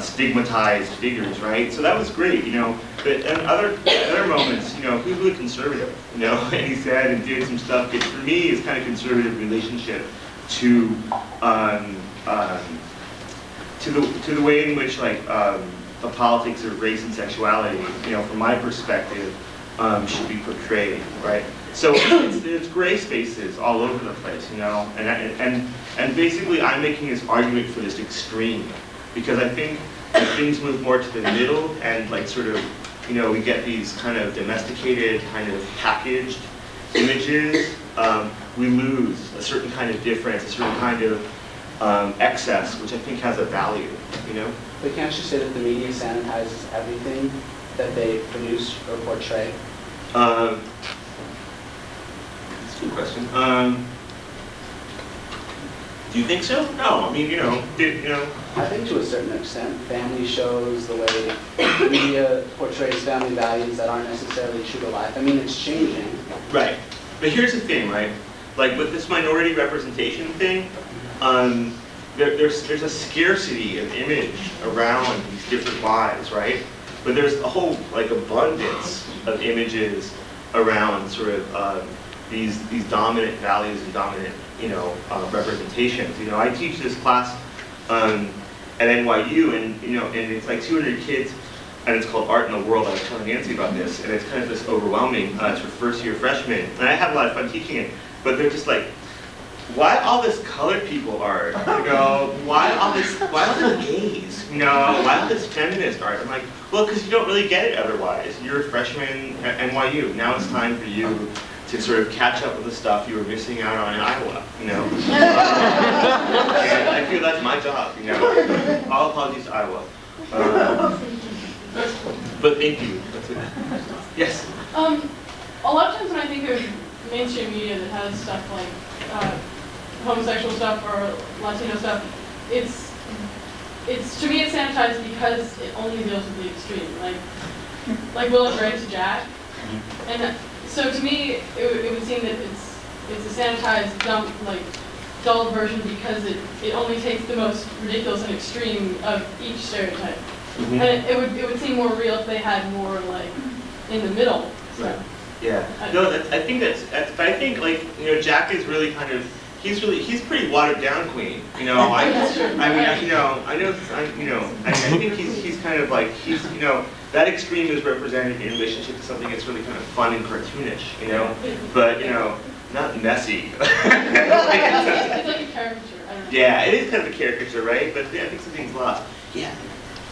B: stigmatized figures, right? So that was great, But in other moments, he was really conservative, and he said and did some stuff that for me is kind of conservative relationship to the way in which the politics of race and sexuality, from my perspective, should be portrayed, right? So it's gray spaces all over the place, and basically I'm making this argument for this extreme, because I think if things move more to the middle and we get these kind of domesticated, kind of packaged images, we lose a certain kind of difference, a certain kind of excess, which I think has a value,
G: But can't you say that the media sanitizes everything that they produce or portray?
B: That's a good question. Do you think so? No, I mean,
G: I think to a certain extent, family shows, the way media portrays family values that aren't necessarily true to life. I mean, it's changing.
B: Right. But here's the thing, right? Like with this minority representation thing, there's a scarcity of image around these different lives, right? But there's a whole abundance of images around these dominant values and dominant representations. I teach this class at NYU, and it's like 200 kids, and it's called Art in the World. I was telling Nancy about this, and it's kind of this overwhelming. It's for first-year freshmen, and I have a lot of fun teaching it. But they're just like, why all this colored people art? Why all this gays? Why all this feminist art? I'm like, well, because you don't really get it otherwise. You're a freshman at NYU. Now it's time for you to sort of catch up with the stuff you were missing out on in Iowa, And I feel that's my job, All apologies to Iowa. But thank you. That's it. Yes?
H: A lot of times when I think of mainstream media that has stuff like homosexual stuff or Latino stuff, it's to me it's sanitized because it only deals with the extreme, like Will and Grace to Jack, and so to me it would seem that it's a sanitized, dull version because it only takes the most ridiculous and extreme of each stereotype, and it would seem more real if they had more in the middle. So.
B: Right. Yeah. No, I think I think Jack is really kind of. He's pretty watered down Queen, I think he's kind of that extreme is represented in relationship to something that's really kind of fun and cartoonish, you know, but, you know, not messy.
H: It's like a caricature. I don't know.
B: Yeah, it is kind of a caricature, right? But yeah, I think something's lost. Yeah.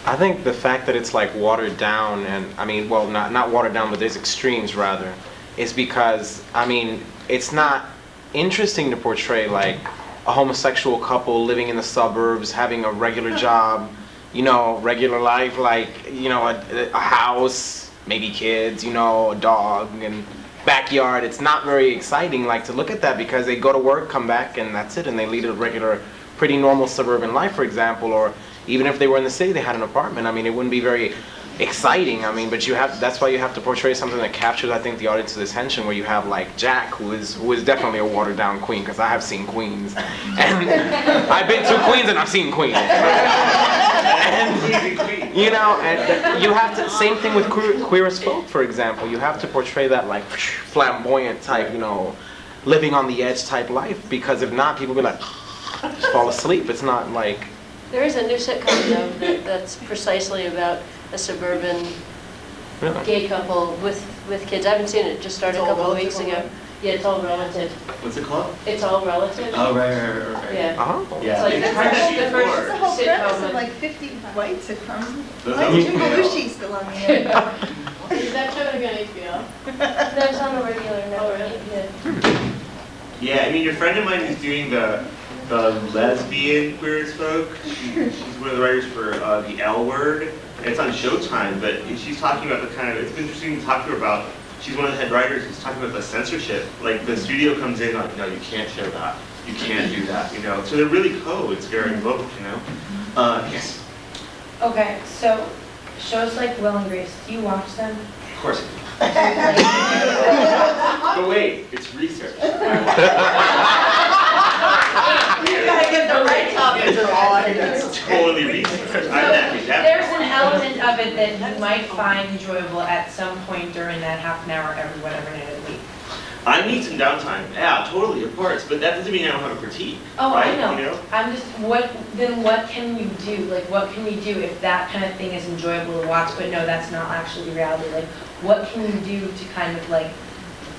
I: I think the fact that it's like watered down, and I mean, well, not watered down, but there's extremes rather, is because, I mean, it's not interesting to portray like a homosexual couple living in the suburbs, having a regular job, you know, regular life, like, you know, a house, maybe kids, you know, a dog, and backyard. It's not very exciting, like, to look at that, because they go to work, come back, and that's it, and they lead a regular, pretty normal suburban life, for example, or even if they were in the city, they had an apartment. I mean, it wouldn't be very exciting. I mean, but you have, that's why you have to portray something that captures, I think, the audience's attention, where you have like Jack, who is definitely a watered down queen, because I have seen Queens, and I've been to Queens and I've seen Queens. And, you know, and you have to, same thing with queer as folk, for example. You have to portray that like flamboyant type, you know, living on the edge type life, because if not, people will be like, just fall asleep. It's not like.
J: There is a new sitcom though that's precisely about a suburban gay couple with kids. I haven't seen it. It just started a couple of weeks ago. Yeah, It's All Relative.
B: What's it called?
J: It's All Relative.
B: Oh, right.
J: Yeah.
I: Oh.
B: Yeah.
J: It's like the
A: That's the
J: first
A: whole premise
J: sitcom.
A: of like 50 white sitcoms.
B: Those
A: Like
B: are-
A: Jim Belushi still on the end.
H: Is that show gonna be on HBO?
J: That's on a regular network. Yeah.
B: Yeah, I mean, your friend of mine is doing the lesbian queer as folk. She's one of the writers for The L Word, and it's on Showtime, but she's talking about the kind of, it's been interesting to talk to her about, she's one of the head writers who's talking about the censorship. Like, the studio comes in like, no, you can't show that, you can't do that, you know? So they're really codes, very invoked, you know? Yes.
K: Okay, so shows like Will and Grace, do you watch them?
B: Of course. But wait, it's research.
A: You gotta get the right topics on.
B: It's totally research.
K: There's an element of it that you might find enjoyable at some point during that half an hour every whatever night of the week.
B: I need some downtime. Yeah, totally, of course. But that doesn't mean I don't have a critique.
K: Oh,
B: right?
K: I know.
B: You know?
K: I'm just, what can you do? Like, what can we do if that kind of thing is enjoyable to watch, but no, that's not actually reality? Like, what can you do to kind of like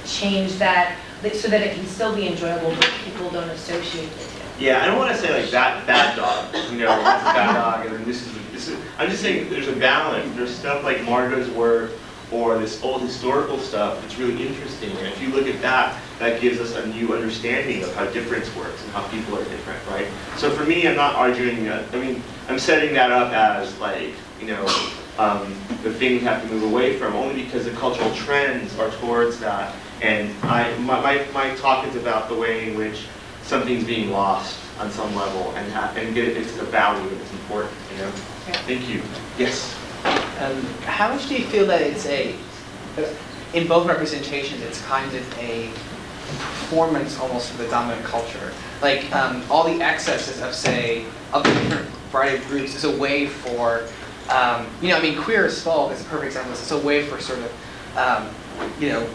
K: change that so that it can still be enjoyable, but people don't associate with it?
B: Yeah, I don't want to say like that bad dog, you know, that's a bad dog, and then this is. I'm just saying there's a balance. There's stuff like Marga's work or this old historical stuff that's really interesting, and if you look at that, that gives us a new understanding of how difference works and how people are different, right? So for me, I'm not arguing that. I mean, I'm setting that up as like, you know, the thing we have to move away from, only because the cultural trends are towards that. And my talk is about the way in which something's being lost on some level, and get it into the value that's important, you know?
K: Yeah.
B: Thank you. Yes?
G: How much do you feel that it's in both representations, it's kind of a performance almost for the dominant culture? Like, all the excesses of, say, of the different variety of groups is a way for, you know, I mean, queer as folk is a perfect example. It's a way for sort of, you know,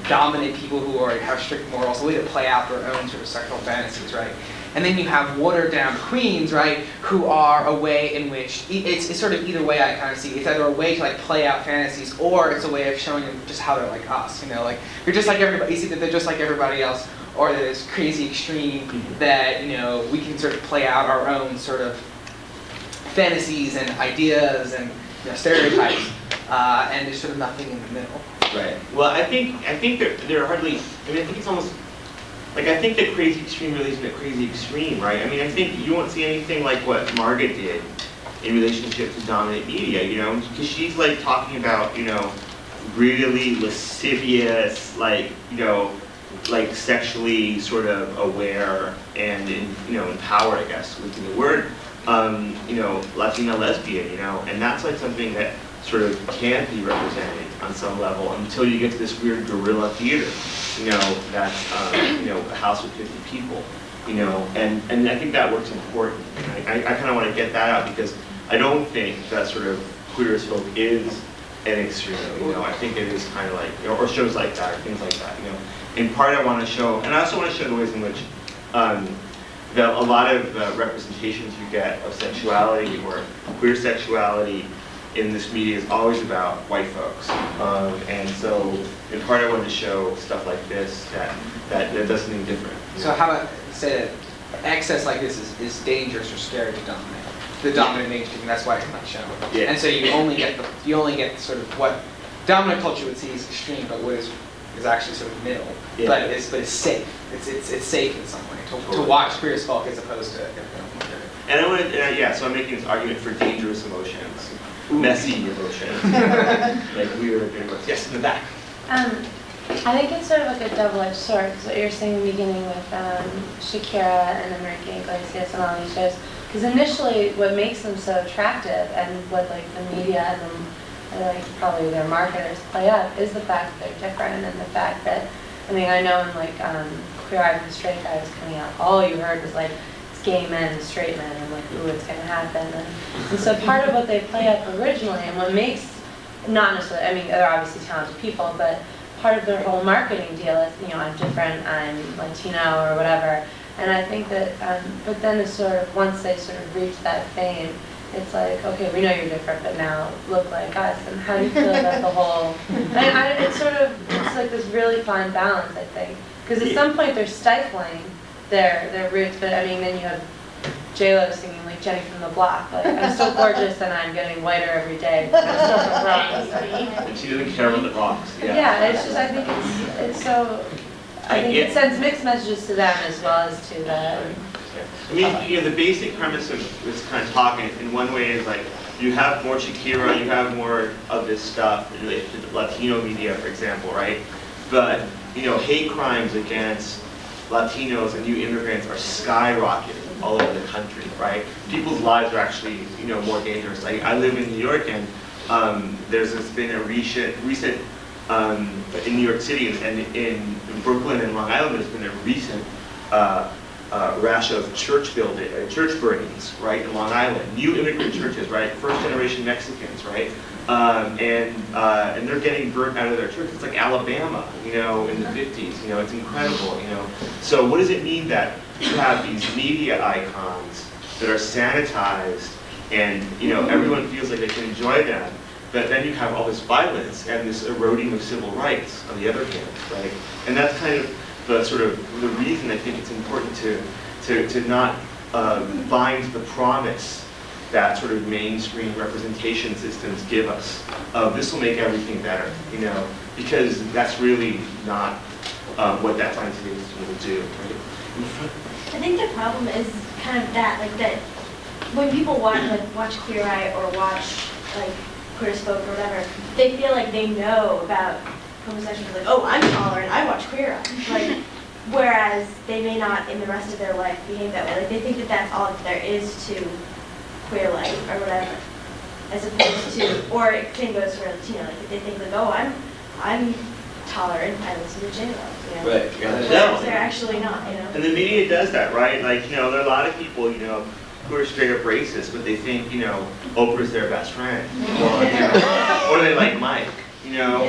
G: dominant people who have strict morals, a way to play out their own sort of sexual fantasies, right? And then you have watered down queens, right, who are a way in which, it's sort of either way I kind of see. It's either a way to like play out fantasies, or it's a way of showing them just how they're like us, you know, like you're just like everybody, you see that they're just like everybody else, or this crazy extreme that, you know, we can sort of play out our own sort of fantasies and ideas and, you know, stereotypes, and there's sort of nothing in the middle.
B: Right. Well, I think there are hardly, I mean, I think it's almost, like, I think the crazy extreme really isn't a crazy extreme, right? I mean, I think you won't see anything like what Marga did in relationship to dominant media, you know, because she's like talking about, you know, really lascivious, like, you know, like sexually sort of aware and, you know, empowered, I guess, would be the word, you know, Latina lesbian, you know, and that's like something that sort of can't be represented on some level until you get to this weird guerrilla theater, you know, that's, you know, a house with 50 people, you know, and I think that work's important. And I kind of want to get that out, because I don't think that sort of queer as folk is an extreme, you know. I think it is kind of like, you know, or shows like that, or things like that, you know. In part I want to show, and I also want to show the ways in which a lot of representations you get of sexuality or queer sexuality in this media is always about white folks. And so in part I wanted to show stuff like this that does something different.
G: So how about say that excess like this is dangerous or scary to dominate, the dominant mainstream, that's why it's not shown.
B: Yeah.
G: And so you only get sort of what dominant culture would see as extreme, but what is actually sort of middle,
B: Yeah.
G: but it's safe. It's safe in some way to
B: Totally.
G: watch Queer as Folk as opposed to.
B: And I wanted, so I'm making this argument for dangerous emotions, messy emotions, like weird. Yes, in the back.
K: I think it's sort of like a double-edged sword, because what you're saying in the beginning with Shakira and Enrique Iglesias and all these shows, because initially what makes them so attractive and what like the media and like probably their marketers play up is the fact that they're different, and the fact that, I mean, I know when like Queer Eye and Straight Guy was coming out, all you heard was like, it's gay men and straight men, and like, ooh, it's gonna happen. And so part of what they play up originally, and what makes, not necessarily, I mean, they're obviously talented people, but part of their whole marketing deal is, you know, I'm different, I'm Latino or whatever. And I think that, but then it's sort of, once they sort of reach that fame, it's like, okay, we know you're different, but now look like us. And how do you feel about the whole, it's sort of, it's like this really fine balance, I think. Because at some point they're stifling their roots, but I mean, then you have J-Lo singing like Jenny from the Block, like, I'm still gorgeous and I'm getting whiter every day. I'm still so brown.
B: And she doesn't care about the rocks.
K: Yeah, it's just, I think it's so, I think it sends mixed messages to them as well as to the.
B: I mean, you know, the basic premise of this kind of talk in one way is like, you have more Shakira, you have more of this stuff related to the Latino media, for example, right? But, you know, hate crimes against Latinos and new immigrants are skyrocketing all over the country, right? People's lives are actually, you know, more dangerous. Like, I live in New York, and there's been a recent in New York City and in Brooklyn and Long Island, there's been a recent rash of church burnings, right, in Long Island. New immigrant churches, right, first generation Mexicans, right, and they're getting burnt out of their church. It's like Alabama, you know, in the 50s. You know, it's incredible. You know, so what does it mean that you have these media icons that are sanitized, and you know everyone feels like they can enjoy them, but then you have all this violence and this eroding of civil rights on the other hand, right? And that's kind of the sort of the reason I think it's important to not bind to the promise that sort of mainstream representation systems give us. This will make everything better, you know, because that's really not what that scientific system will do. Right?
L: I think the problem is kind of that, like that when people watch Queer Eye or watch like Queer as Folk or whatever, they feel like they know about homosexuals, like, oh, I'm tolerant, I watch Queer Eye. Like, whereas they may not in the rest of their life behave that way. Like they think that that's all that there is to queer life or whatever, as opposed to, or it same goes for Latino. Like they think like, oh, I'm tolerant, I listen to J-Lo, you know.
B: Right.
L: Whereas they're actually not, you know.
B: And the media does that, right? Like, you know, there are a lot of people, you know, who are straight up racist, but they think, you know, Oprah's their best friend, or, you know, or they like Mike, you know,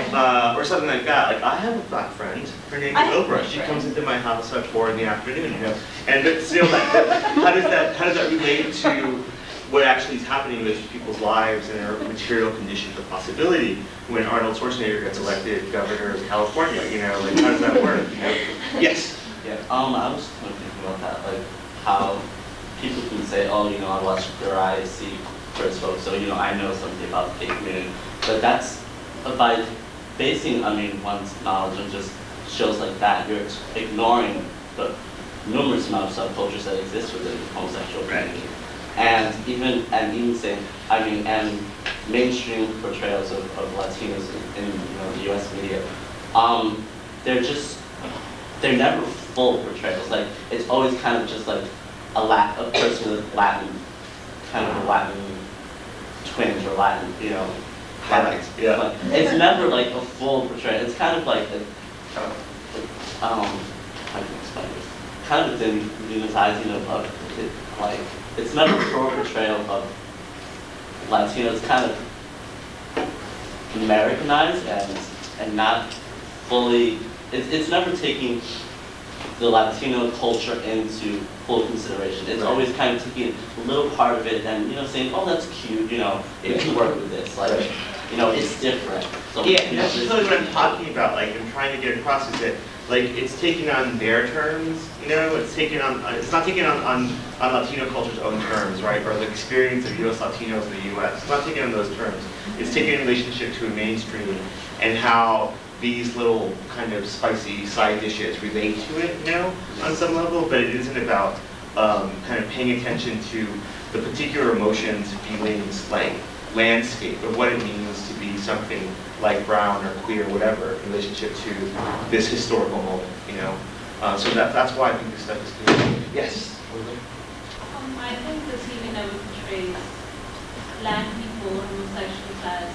B: or something like that. Like, I have a black friend. Her name is Oprah. She comes into my house at 4 in the afternoon, you know. And but still, how does that relate to what actually is happening with people's lives and their material conditions of possibility when Arnold Schwarzenegger gets elected governor of California? You know, like how does that work? You know? Yes.
M: Yeah. I was kind of thinking about that, like how people can say, oh, you know, I watch Queer Eye, I see Queer as Folk, so you know, I know something about the gay community. But that's by basing, I mean, one's knowledge on just shows like that, you're ignoring the numerous amount of subcultures that exist within the homosexual community. And even saying, I mean, and mainstream portrayals of Latinos in you know, the U.S. media, they're never full portrayals. Like it's always kind of just like a person with Latin, kind of a Latin twinge or Latin, you know.
B: Highlights. Yeah.
M: Like, it's never like a full portrayal. It's kind of like how can I explain this? Kind of the demonizing of it, like. It's never a full portrayal of Latinos. It's kind of Americanized and not fully. It's never taking the Latino culture into full consideration. It's always kind of taking a little part of it and, saying, oh, that's cute, it can work with this. Like, it's different. So,
B: yeah, and that's really what I'm talking about. Like, I'm trying to get across is that, like, it's taking on their terms, it's taking on, it's not taking on Latino culture's own terms, right? Or the experience of U.S. Latinos in the U.S. It's not taking on those terms. It's taking in relationship to a mainstream and how these little kind of spicy side dishes relate to it, on some level, but it isn't about kind of paying attention to the particular emotions, feelings, like landscape of what it means to be something like brown or queer, whatever, in relationship to this historical moment, So that's why I think this stuff is good. Yes?
N: I think the TV never portrays Latin people or homosexuals as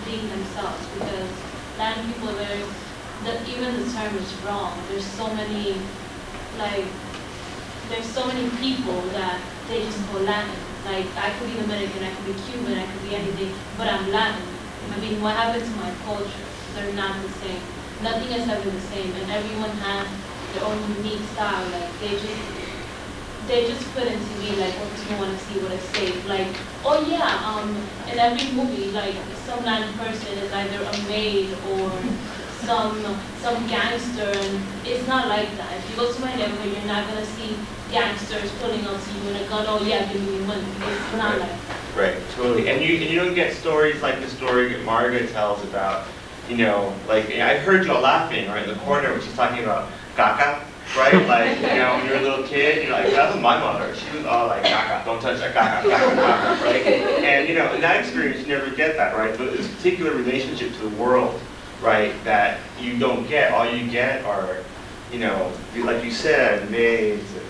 N: being themselves, because Latin people, even the term is wrong. There's so many people that they just call Latin. Like, I could be Dominican, I could be Cuban, I could be anything, but I'm Latin. I mean, what happened to my culture? They're not the same. Nothing is ever the same, and everyone has their own unique style. Like, they just put into me, like, what do you want to see, what it says? Like, oh yeah, in every movie, like, some Latin person is either a maid or some gangster, and it's not like that. If you go to my neighborhood, you're not gonna see gangsters pulling up to you in a gun. Oh yeah, give me money. It's not like that.
B: Right, totally. And you don't get stories like the story that Marga tells about, like, I heard you all laughing, right, in the corner when she's talking about caca, right? Like, when you're a little kid, you're like, that was my mother. She was all like, caca, don't touch that caca, caca, caca, right? And, in that experience, you never get that, right? But this particular relationship to the world, right, that you don't get. All you get are, like you said, maids and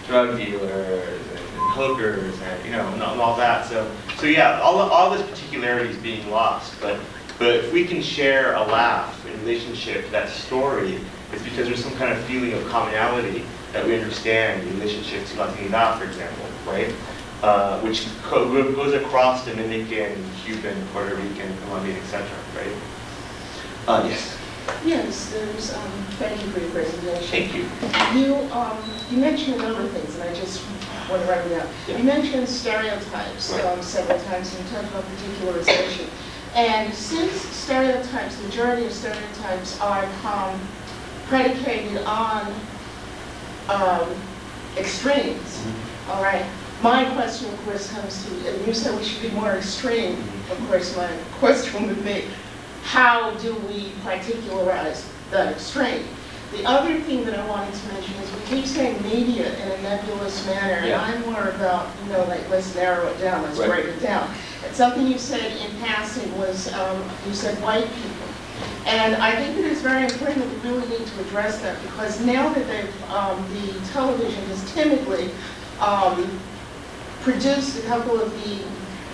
B: drug dealers and hookers and, and all that. So yeah, all this particularity is being lost. But if we can share a laugh in relationship to that story, it's because there's some kind of feeling of commonality that we understand in relationship to Latinidad, for example, right? Which goes across Dominican, Cuban, Puerto Rican, Colombian, etc., right? Yes.
O: Yes, there's, thank you for your presentation.
B: Thank you.
O: You mentioned a number of things, and I just want to write them down.
B: Yeah.
O: You mentioned stereotypes several times, and you talked about particularization. And since stereotypes, the majority of stereotypes are predicated on extremes, all right? My question, of course, comes to, and you said we should be more extreme. Of course, my question would be, how do we particularize the extreme? The other thing that I wanted to mention is we keep saying media in a nebulous manner, and I'm more about, like, let's narrow it down, let's break it down. And something you said in passing was, you said white people. And I think it is very important that we really need to address that, because now that the television has timidly produced a couple of the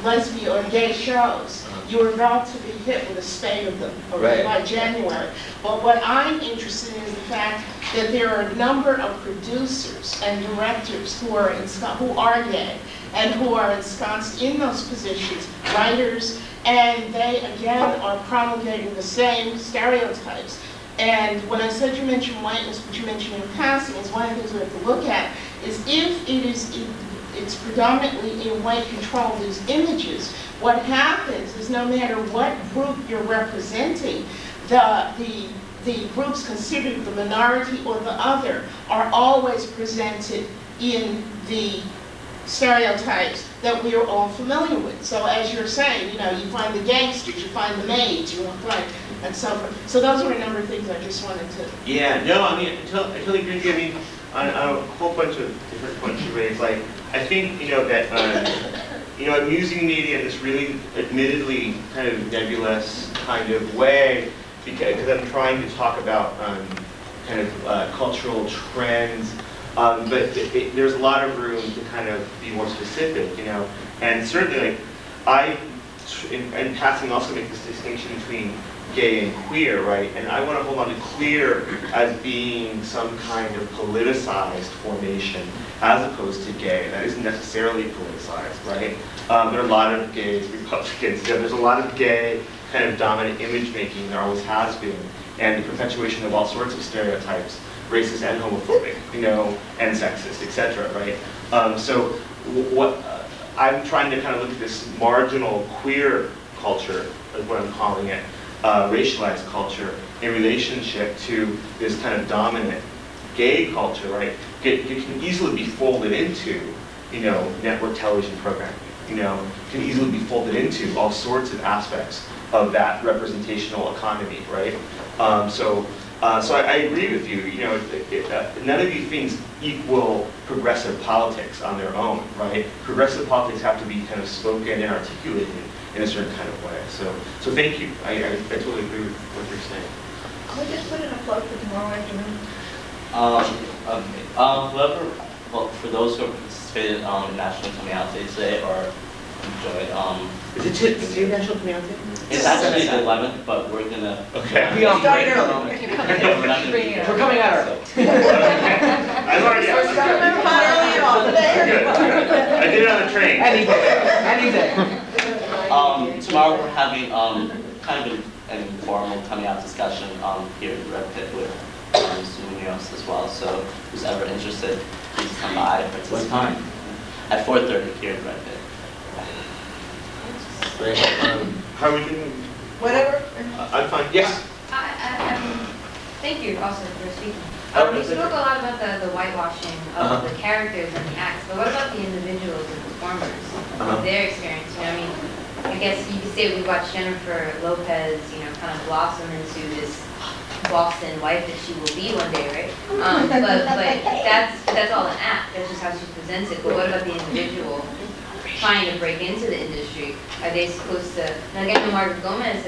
O: lesbian or gay shows, you're about to be hit with a spate of them by January. But what I'm interested in is the fact that there are a number of producers and directors who are gay and who are ensconced in those positions, writers, and they again are promulgating the same stereotypes. And when I said you mentioned whiteness, but you mentioned in passing, is one of the things we have to look at is if it's predominantly in white control, these images, what happens is no matter what group you're representing, the groups considered the minority or the other are always presented in the stereotypes that we are all familiar with. So as you're saying, you find the gangsters, you find the maids, you find, and so forth. So those are a number of things I just wanted to...
B: Yeah, no, I mean, I totally agree with you. I mean, on a whole bunch of different points you raised, like, I think, that, I'm using media in this really admittedly kind of nebulous kind of way because I'm trying to talk about kind of cultural trends, but there's a lot of room to kind of be more specific, and certainly, like, in passing also make this distinction between gay and queer, right? And I want to hold on to queer as being some kind of politicized formation as opposed to gay. That isn't necessarily politicized, right? There are a lot of gays, Republicans, there's a lot of gay kind of dominant image making, there always has been, and the perpetuation of all sorts of stereotypes racist and homophobic, you know, and sexist, etc. Right? So what I'm trying to kind of look at this marginal queer culture, is what I'm calling it, racialized culture, in relationship to this kind of dominant gay culture, right? It can easily be folded into, you know, network television programming, you know, can easily be folded into all sorts of aspects of that representational economy, right? So I agree with you, you know, none of these things equal progressive politics on their own, right? Progressive politics have to be kind of spoken and articulated in a certain kind of way. So thank you. I totally agree with what you're saying.
A: Can we just put in a plug for tomorrow afternoon?
M: Whoever, well, for those who have participated on National Coming Out Day today or enjoyed,
B: Is it today National Coming Out Day?
M: It's actually the 11th, but we're gonna.
B: Okay.
G: We all
A: Starting
G: break.
A: early.
G: We're coming out early.
B: I've already asked.
A: Remember how early you are today?
B: Good. I did it on the train.
G: Any day.
M: Tomorrow we're having kind of an informal coming out discussion here in Red Pit with Munoz as well. So who's ever interested, please come by.
B: What time?
M: At 4:30 here in Red Pit.
B: Great. How are we doing?
A: Whatever.
B: I'm fine. Yes.
K: Thank you also for speaking.
B: Oh,
K: You
B: that's
K: spoke
B: okay.
K: a lot about the whitewashing of the characters and the acts, but what about the individuals and performers, their experience? You know, I mean, I guess you could say we watched Jennifer Lopez, you know, kind of blossom into this Boston wife that she will be one day, right? But that's all an act. That's just how she presents it. But what about the individual trying to break into the industry? Are they supposed to? Now again, Marga Gomez,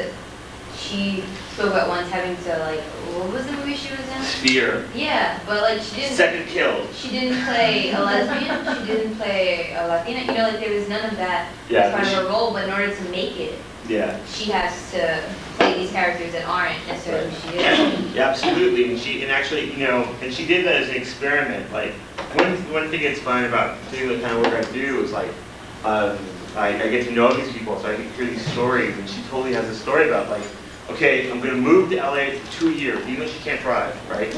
K: she spoke about once having to, like, what was the movie she was in?
B: Sphere.
K: Yeah, but like she didn't.
B: Second killed.
K: She didn't play a lesbian. She didn't play a Latina. You know, like there was none of that
B: Yeah,
K: as part of her role. But in order to make it,
B: Yeah.
K: she has to play these characters that aren't necessarily who she is.
B: Yeah, absolutely. And actually, you know, and she did that as an experiment. Like, one thing that's fun about doing the kind of work I do is like, I get to know these people, so I can hear these stories. And she totally has a story about like, okay, I'm going to move to LA for 2 years, even though she can't drive, right?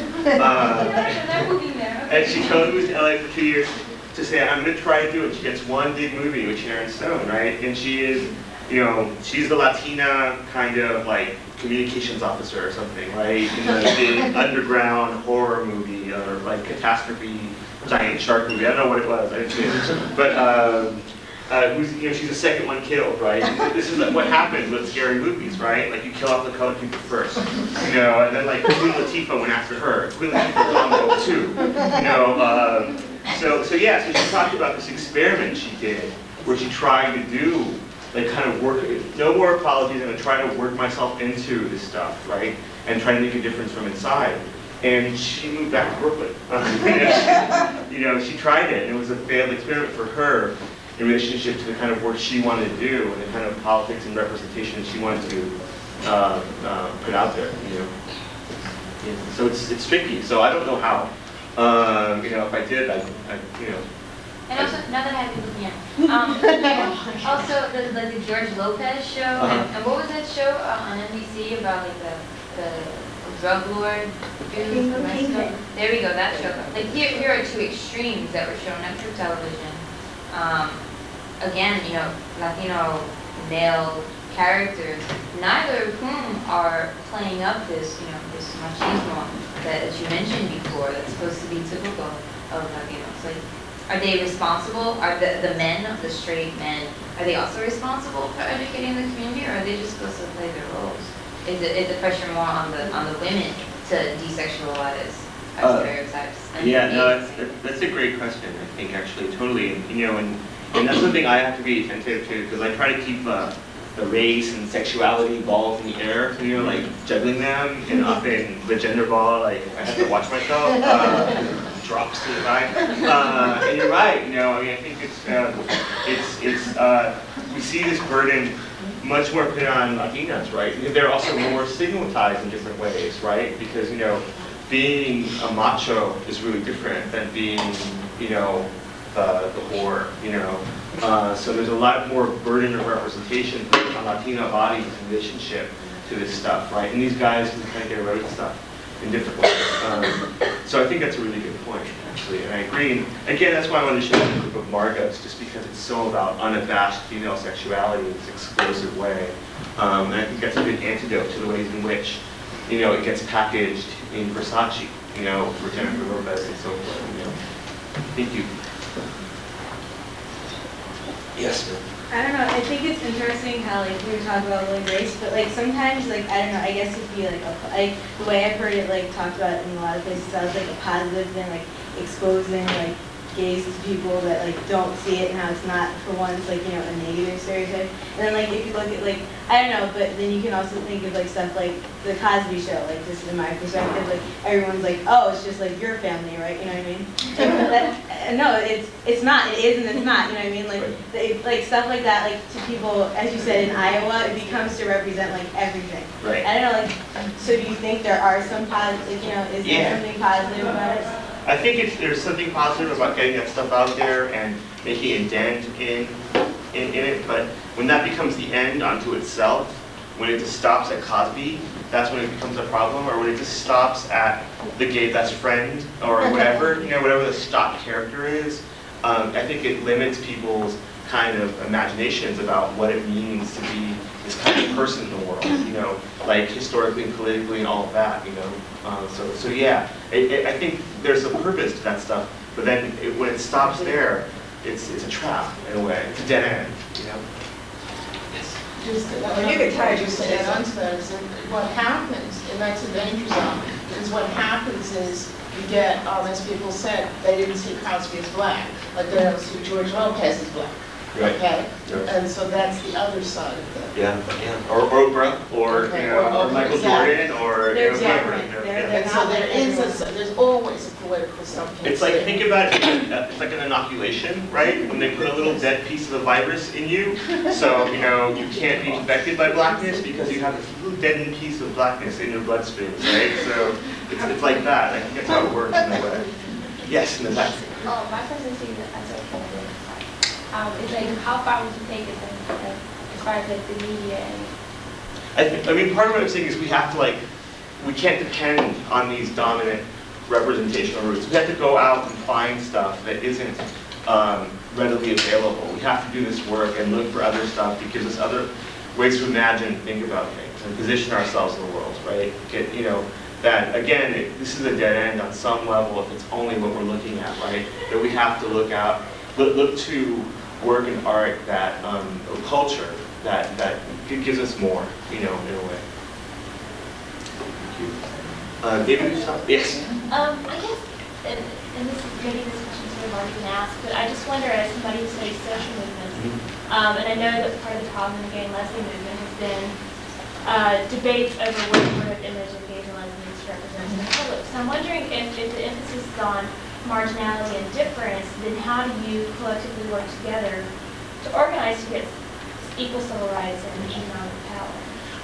B: And she totally moves to LA for 2 years to say, I'm going to try to do it. She gets one big movie with Sharon Stone, right? And she is, you know, she's the Latina kind of like communications officer or something, right? In the big underground horror movie or like catastrophe giant shark movie. I don't know what it was, I didn't see it. But who's, you know, she's the second one killed, right? This is like what happens with scary movies, right? Like you kill off the colored people first, you know, and then like Queen Latifah went after her. Queen Latifah was on the too, you know. So she talked about this experiment she did where she tried to do like kind of work, no more apologies, I'm gonna try to work myself into this stuff, right? And try to make a difference from inside. And she moved back to Brooklyn. You know, she tried it, and it was a failed experiment for her in relationship to the kind of work she wanted to do and the kind of politics and representation she wanted to put out there. You know, yeah. So it's tricky. So I don't know how. You know, if I did, I you know.
K: And also, now that I have you looking at, also the George Lopez show, and what was that show on NBC about like the drug lord dude from Mexico? There we go, that show. Like here are two extremes that were shown up through television. Again, you know, Latino male characters, neither of whom are playing up this, you know, this machismo that you mentioned before that's supposed to be typical of Latinos. Like, are they responsible? Are the men, the straight men, are they also responsible for educating the community, or are they just supposed to play their roles? Is the pressure more on the women to desexualize our stereotypes?
B: Yeah, no, that's a great question. I think actually, totally, and, you know, and that's something I have to be attentive to because I try to keep the race and sexuality balls in the air, you know, like juggling them, and often the gender ball, like I have to watch myself. Drops to the side. And you're right, you know, I mean, I think we see this burden much more put on Latinas, right? They're also more stigmatized in different ways, right? Because, you know, being a macho is really different than being, you know, the whore, you know. So there's a lot more burden of representation on Latina bodies in relationship to this stuff, right? And these guys can kind of get away with stuff. in different ways. So I think that's a really good point, actually, and I agree. And again, that's why I wanted to show you the group of Margas, just because it's so about unabashed female sexuality in this explosive way. And I think that's a good antidote to the ways in which, it gets packaged in Versace, for Jennifer Lopez and so forth. Thank you. Yes.
P: I don't know, I think it's interesting how like we were talking about like race, but like sometimes like I don't know, I guess it'd be like the way I've heard it like talked about in a lot of places sounds like a positive thing, like exposing like gays to people that like don't see it and how it's not for once like a negative stereotype. And then like if you look at like I don't know, but then you can also think of like stuff like the Cosby Show, like just in my perspective, like everyone's like, oh, it's just like your family, right? You know what I mean? No, it's not. It is and it's not. You know what I mean? Like like stuff like that, like to people, as you said in Iowa, it becomes to represent like everything.
B: Right.
P: I don't know, like so. Do you think there are some positive? Like, is there something positive about it?
B: I think there's something positive about getting that stuff out there and making a dent in it, but when that becomes the end unto itself, when it just stops at Cosby, that's when it becomes a problem, or when it just stops at the gay best friend, or whatever, whatever the stock character is. I think it limits people's kind of imaginations about what it means to be this kind of person in the world, like historically and politically and all of that, So yeah, I think there's a purpose to that stuff, but then when it stops there, it's a trap in a way. It's a dead end, Yes.
O: Just to add on to that is that what happens, and that's a danger zone, is what happens is you get, as people said, they didn't see Cosby as black, like they don't see George Lopez as black.
B: Right.
O: Okay?
B: Right.
O: And so that's the other side of it.
B: Yeah. Or Oprah, or Michael Jordan, or whoever.
O: And so there's always a political something.
B: It's like, think about it, it's like an inoculation, right? When they put a little dead piece of the virus in you, so you can't be infected by blackness because you have this little deadened piece of blackness in your bloodstream, right? So it's like that. I think that's how it works in a way. Yes, in the back.
Q: Oh, my question to you as a it's like, how far would you take it then, as far as like the media and...
B: I mean, part of what I'm saying is we have to we can't depend on these dominant representational routes. We have to go out and find stuff that isn't readily available. We have to do this work and look for other stuff that gives us other ways to imagine and think about things and position ourselves in the world, right? That again, this is a dead end on some level if it's only what we're looking at, right? That we have to look to work and art that, or culture that gives us more, in a way. Thank you. David, yes?
N: I guess, and maybe this question's sort of already been asked, but I just wonder, as somebody who studies social movements, and I know that part of the problem in the gay and lesbian movement has been debates over what sort of image of gays and lesbians represents in the public. So I'm wondering if the emphasis is on marginality and difference, then how do you collectively work together to organize to get equal civil rights and economic power?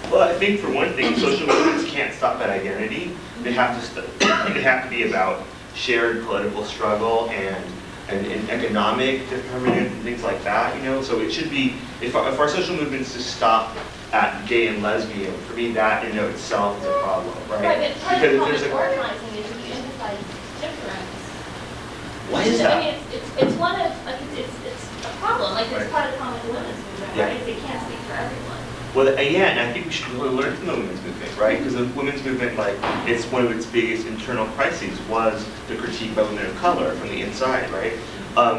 B: Well, I think for one thing, social movements can't stop at identity. They have to be about shared political struggle and economic determinant and things like that. So it should be, if our social movements just stop at gay and lesbian, for me that in and of itself is a problem, right?
N: Right, but part of the problem organizing is if you emphasize difference.
B: Why is that?
N: I mean, it's one of, it's a problem, it's part of the problem with the women's movement, right? They can't speak for everyone.
B: Well, yeah, and I think we should really learn from the women's movement, right? Because the women's movement, it's one of its biggest internal crises was the critique by women of color from the inside, right?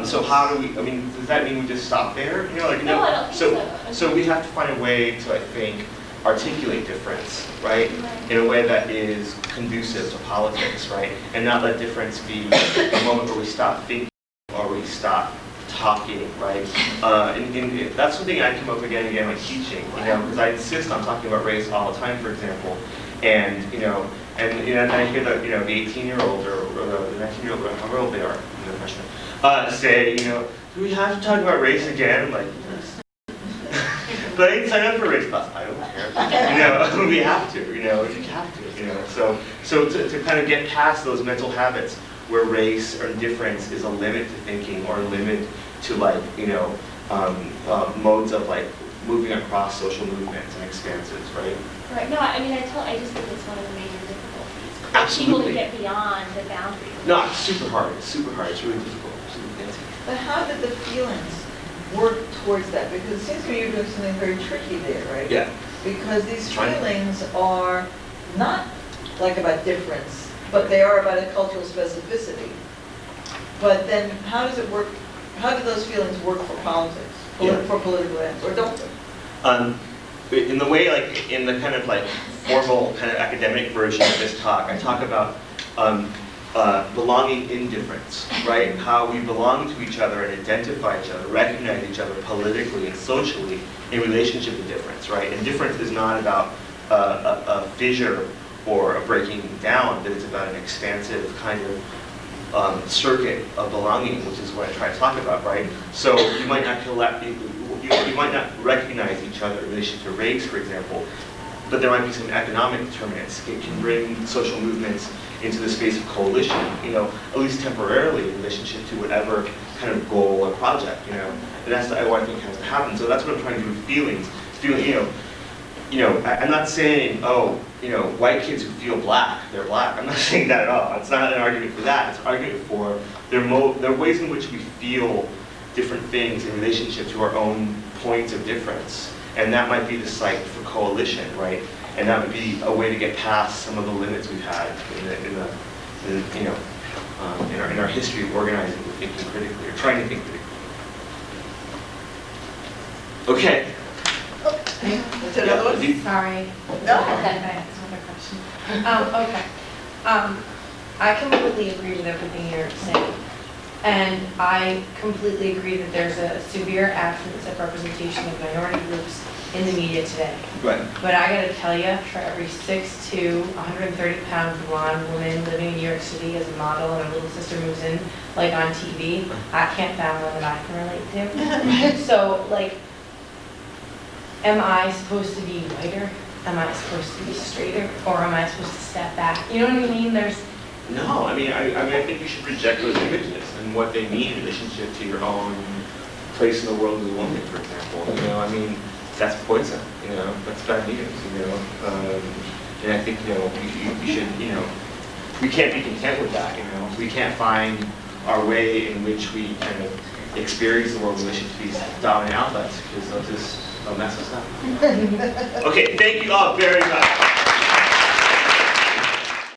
B: So how do we, does that mean we just stop there?
N: No, I don't think so.
B: So we have to find a way to, I think, articulate difference, right? In a way that is conducive to politics, right? And not let difference be a moment where we stop thinking or we stop talking, right? And that's something I come up again and again when teaching, because I insist on talking about race all the time, for example. And I hear that, the 18-year-old or the 19-year-old, or however old they are, freshmen, say, do we have to talk about race again? I'm like, yes. But I didn't sign up for a race class. I don't care. We have to, we have to, So to kind of get past those mental habits where race or difference is a limit to thinking or a limit to modes of moving across social movements and expanses, right?
N: Right. No, I just think it's one of the major difficulties.
L: people to get beyond the boundaries.
B: No, it's super hard. It's super hard. It's really difficult.
A: But how did the feelings work towards that? Because it seems to me you're doing something very tricky there, right?
B: Yeah.
A: Because these feelings are not like about difference, but they are about a cultural specificity. But then how does it work, how do those feelings work for politics, for political ends, or don't they?
B: In the way, like, in the kind of like formal kind of academic version of this talk, I talk about belonging in difference, right? How we belong to each other and identify each other, recognize each other politically and socially in relationship to difference, right? And difference is not about a fissure or a breaking down, but it's about an expansive kind of circuit of belonging, which is what I try to talk about, right? So you might not you might not recognize each other in relation to race, for example, but there might be some economic determinants. It can bring social movements into the space of coalition, you know, at least temporarily in relationship to whatever kind of goal or project, you know. And that's what I think has to happen. So that's what I'm trying to do with feelings. Feeling, I'm not saying, oh, white kids who feel black, they're black. I'm not saying that at all. It's not an argument for that. It's an argument for there are ways in which we feel different things in relationship to our own points of difference. And that might be the site for coalition, right? And that would be a way to get past some of the limits we've had in our history of organizing and thinking critically, or trying to think critically. Okay.
A: Is there another one?
K: Sorry.
A: No.
K: That's another question. Okay. I completely agree with everything you're saying. And I completely agree that there's a severe absence of representation of minority groups in the media today.
B: Right.
K: But I gotta tell you, for every 6'2", 130-pound blonde woman living in New York City as a model and her little sister moves in, like on TV, I can't find one that I can relate to. So, like, am I supposed to be whiter? Am I supposed to be straighter? Or am I supposed to step back? You know what I mean?
B: No, I think you should reject those images and what they mean in relationship to your own place in the world as a woman, for example. That's poison. That's bad news. And I think we should. We can't be content with that. We can't find our way in which we kind of experience the world in relation to these dominant outlets, because they'll mess us up. Okay, thank you all very much.